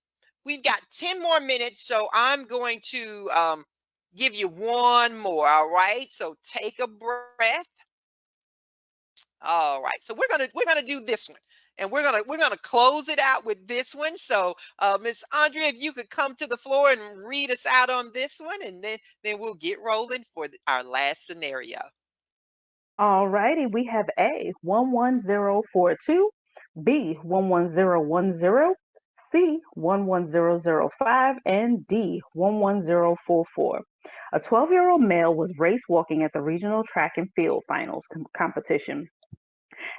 Speaker 2: We've got 10 more minutes, so I'm going to give you one more, all right? So take a breath. All right, so we're gonna do this one, and we're gonna close it out with this one. So, Miss Andrea, if you could come to the floor and read us out on this one, and then we'll get rolling for our last scenario.
Speaker 3: All righty, we have A 11042, B 11010, C 11005, and D 11044. A 12-year-old male was race walking at the regional track and field finals competition.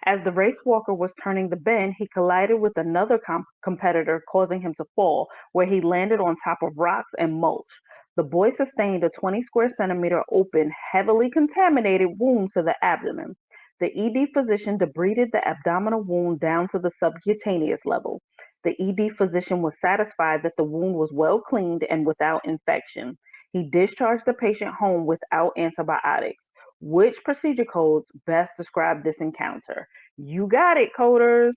Speaker 3: As the race walker was turning the bend, he collided with another competitor, causing him to fall, where he landed on top of rocks and mulch. The boy sustained a 20 square centimeter open, heavily contaminated wound to the abdomen. The ED physician debrided the abdominal wound down to the subcutaneous level. The ED physician was satisfied that the wound was well cleaned and without infection. He discharged the patient home without antibiotics. Which procedure codes best describe this encounter? You got it, coders.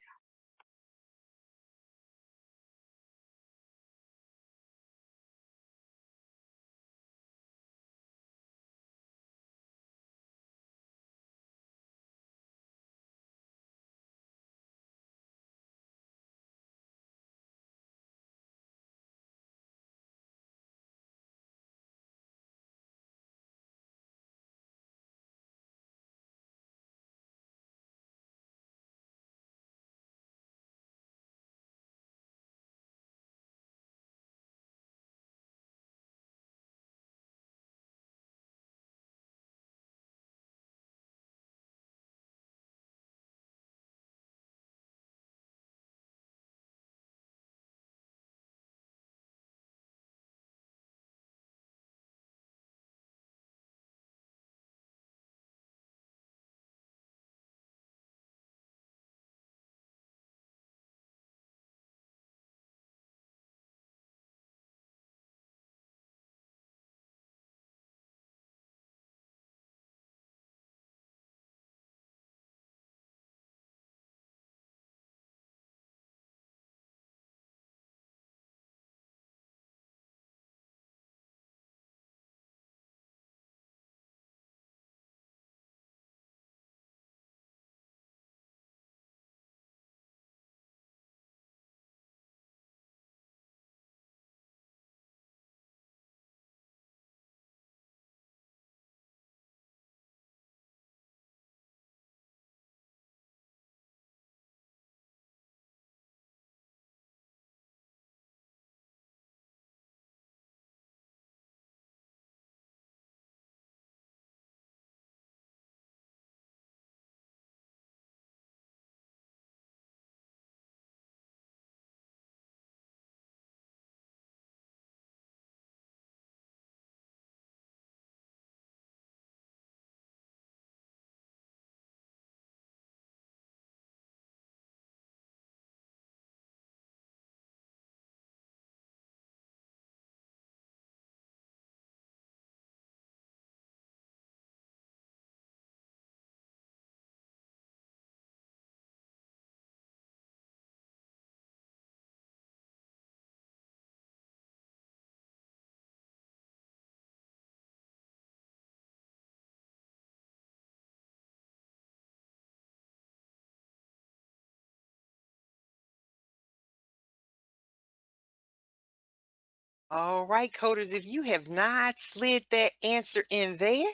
Speaker 2: All right, coders, if you have not slid that answer in there,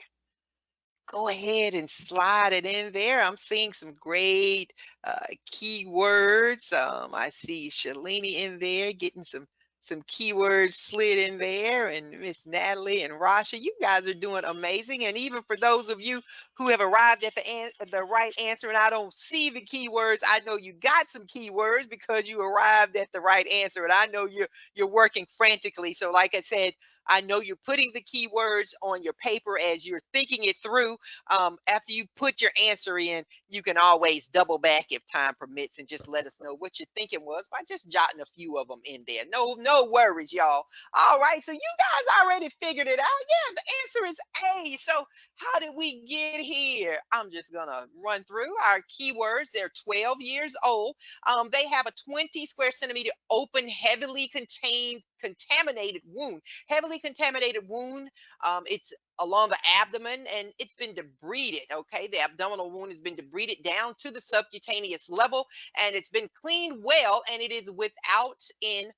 Speaker 2: go ahead and slide it in there. I'm seeing some great keywords. I see Shalini in there getting some keywords slid in there, and Miss Natalie and Rasha. You guys are doing amazing. And even for those of you who have arrived at the right answer, and I don't see the keywords, I know you got some keywords because you arrived at the right answer, and I know you're working frantically. So, like I said, I know you're putting the keywords on your paper as you're thinking it through. After you put your answer in, you can always double back if time permits and just let us know what your thinking was by just jotting a few of them in there. No No worries, y'all. All right, so you guys already figured it out. Yeah, the answer is A. So how did we get here? I'm just gonna run through our keywords. They're 12 years old. They have a 20 square centimeter open, heavily contaminated wound. Heavily contaminated wound. It's along the abdomen, and it's been debrided. Okay, the abdominal wound has been debrided down to the subcutaneous level, and it's been cleaned well, and it is without infection.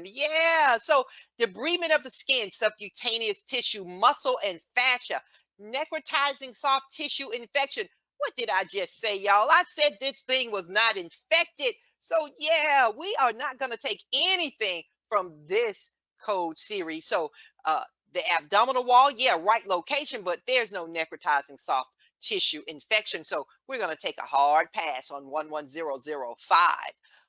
Speaker 2: Yeah. So debridement of the skin, subcutaneous tissue, muscle, and fascia, necrotizing soft tissue infection. What did I just say, y'all? I said this thing was not infected. So yeah, we are not going to take anything from this code series. So the abdominal wall, yeah, right location, but there's no necrotizing soft tissue infection. So we're going to take a hard pass on 11005.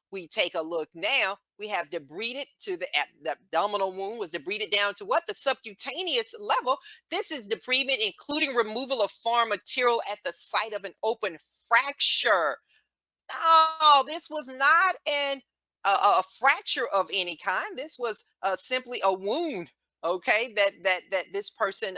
Speaker 2: We take a look now. We have debrided to the abdominal wound was debrided down to what? The subcutaneous level. This is debridement, including removal of foreign material at the site of an open fracture. No, this was not a fracture of any kind. This was simply a wound. Okay, that this person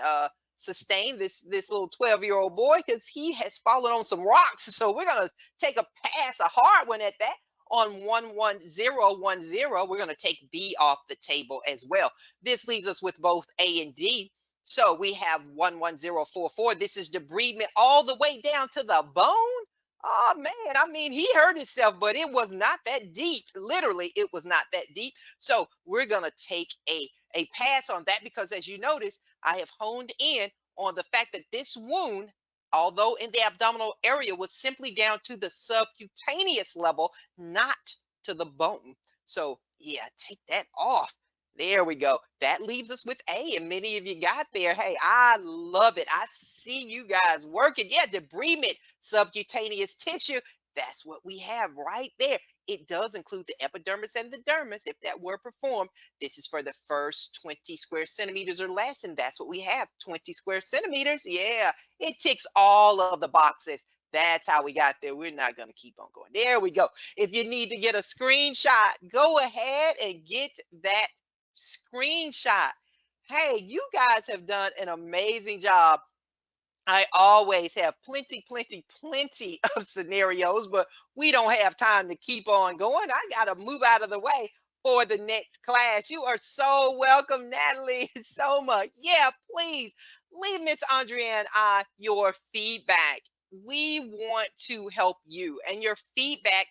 Speaker 2: sustained. This little 12-year-old boy, because he has fallen on some rocks. So we're gonna take a pass, a hard one at that. On 11010, we're going to take B off the table as well. This leaves us with both A and D. So we have 11044. This is debridement all the way down to the bone. Oh man, I mean, he hurt himself, but it was not that deep. Literally, it was not that deep. So we're going to take a pass on that, because as you notice, I have honed in on the fact that this wound, although in the abdominal area, was simply down to the subcutaneous level, not to the bone. So yeah, take that off. There we go. That leaves us with A, and many of you got there. Hey, I love it. I see you guys working. Yeah, debridement, subcutaneous tissue. That's what we have right there. It does include the epidermis and the dermis if that were performed. This is for the first 20 square centimeters or less, and that's what we have, 20 square centimeters. Yeah, it ticks all of the boxes. That's how we got there. We're not going to keep on going. There we go. If you need to get a screenshot, go ahead and get that screenshot. Hey, you guys have done an amazing job. I always have plenty of scenarios, but we don't have time to keep on going. I got to move out of the way for the next class. You are so welcome, Natalie, so much. Yeah, please leave Miss Andrea and I your feedback. We want to help you, and your feedback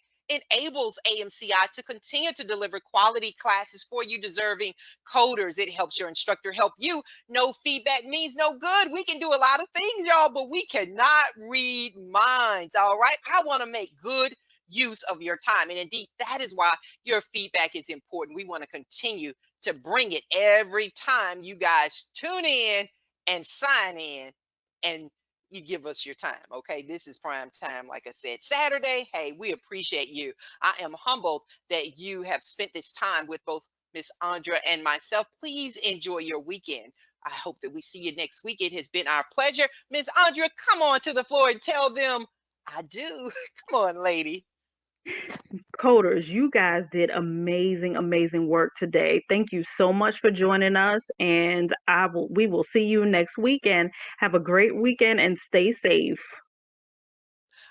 Speaker 2: enables AMCI to continue to deliver quality classes for you deserving coders. It helps your instructor help you. No feedback means no good. We can do a lot of things, y'all, but we cannot read minds, all right? I want to make good use of your time. And indeed, that is why your feedback is important. We want to continue to bring it every time you guys tune in and sign in and you give us your time. Okay, this is prime time. Like I said, Saturday. Hey, we appreciate you. I am humbled that you have spent this time with both Miss Andrea and myself. Please enjoy your weekend. I hope that we see you next week. It has been our pleasure. Miss Andrea, come on to the floor and tell them I do. Come on, lady.
Speaker 3: Coders, you guys did amazing work today. Thank you so much for joining us, and we will see you next weekend. Have a great weekend and stay safe.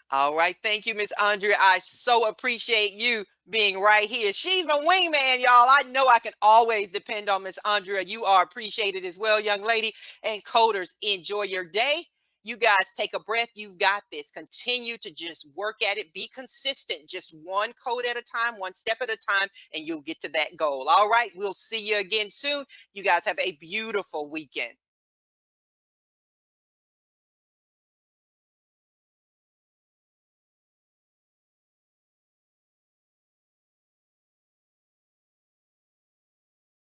Speaker 2: All right. Thank you, Miss Andrea. I so appreciate you being right here. She's my wingman, y'all. I know I can always depend on Miss Andrea. You are appreciated as well, young lady. And coders, enjoy your day. You guys take a breath. You've got this. Continue to just work at it. Be consistent. Just one code at a time, one step at a time, and you'll get to that goal. All right. We'll see you again soon. You guys have a beautiful weekend.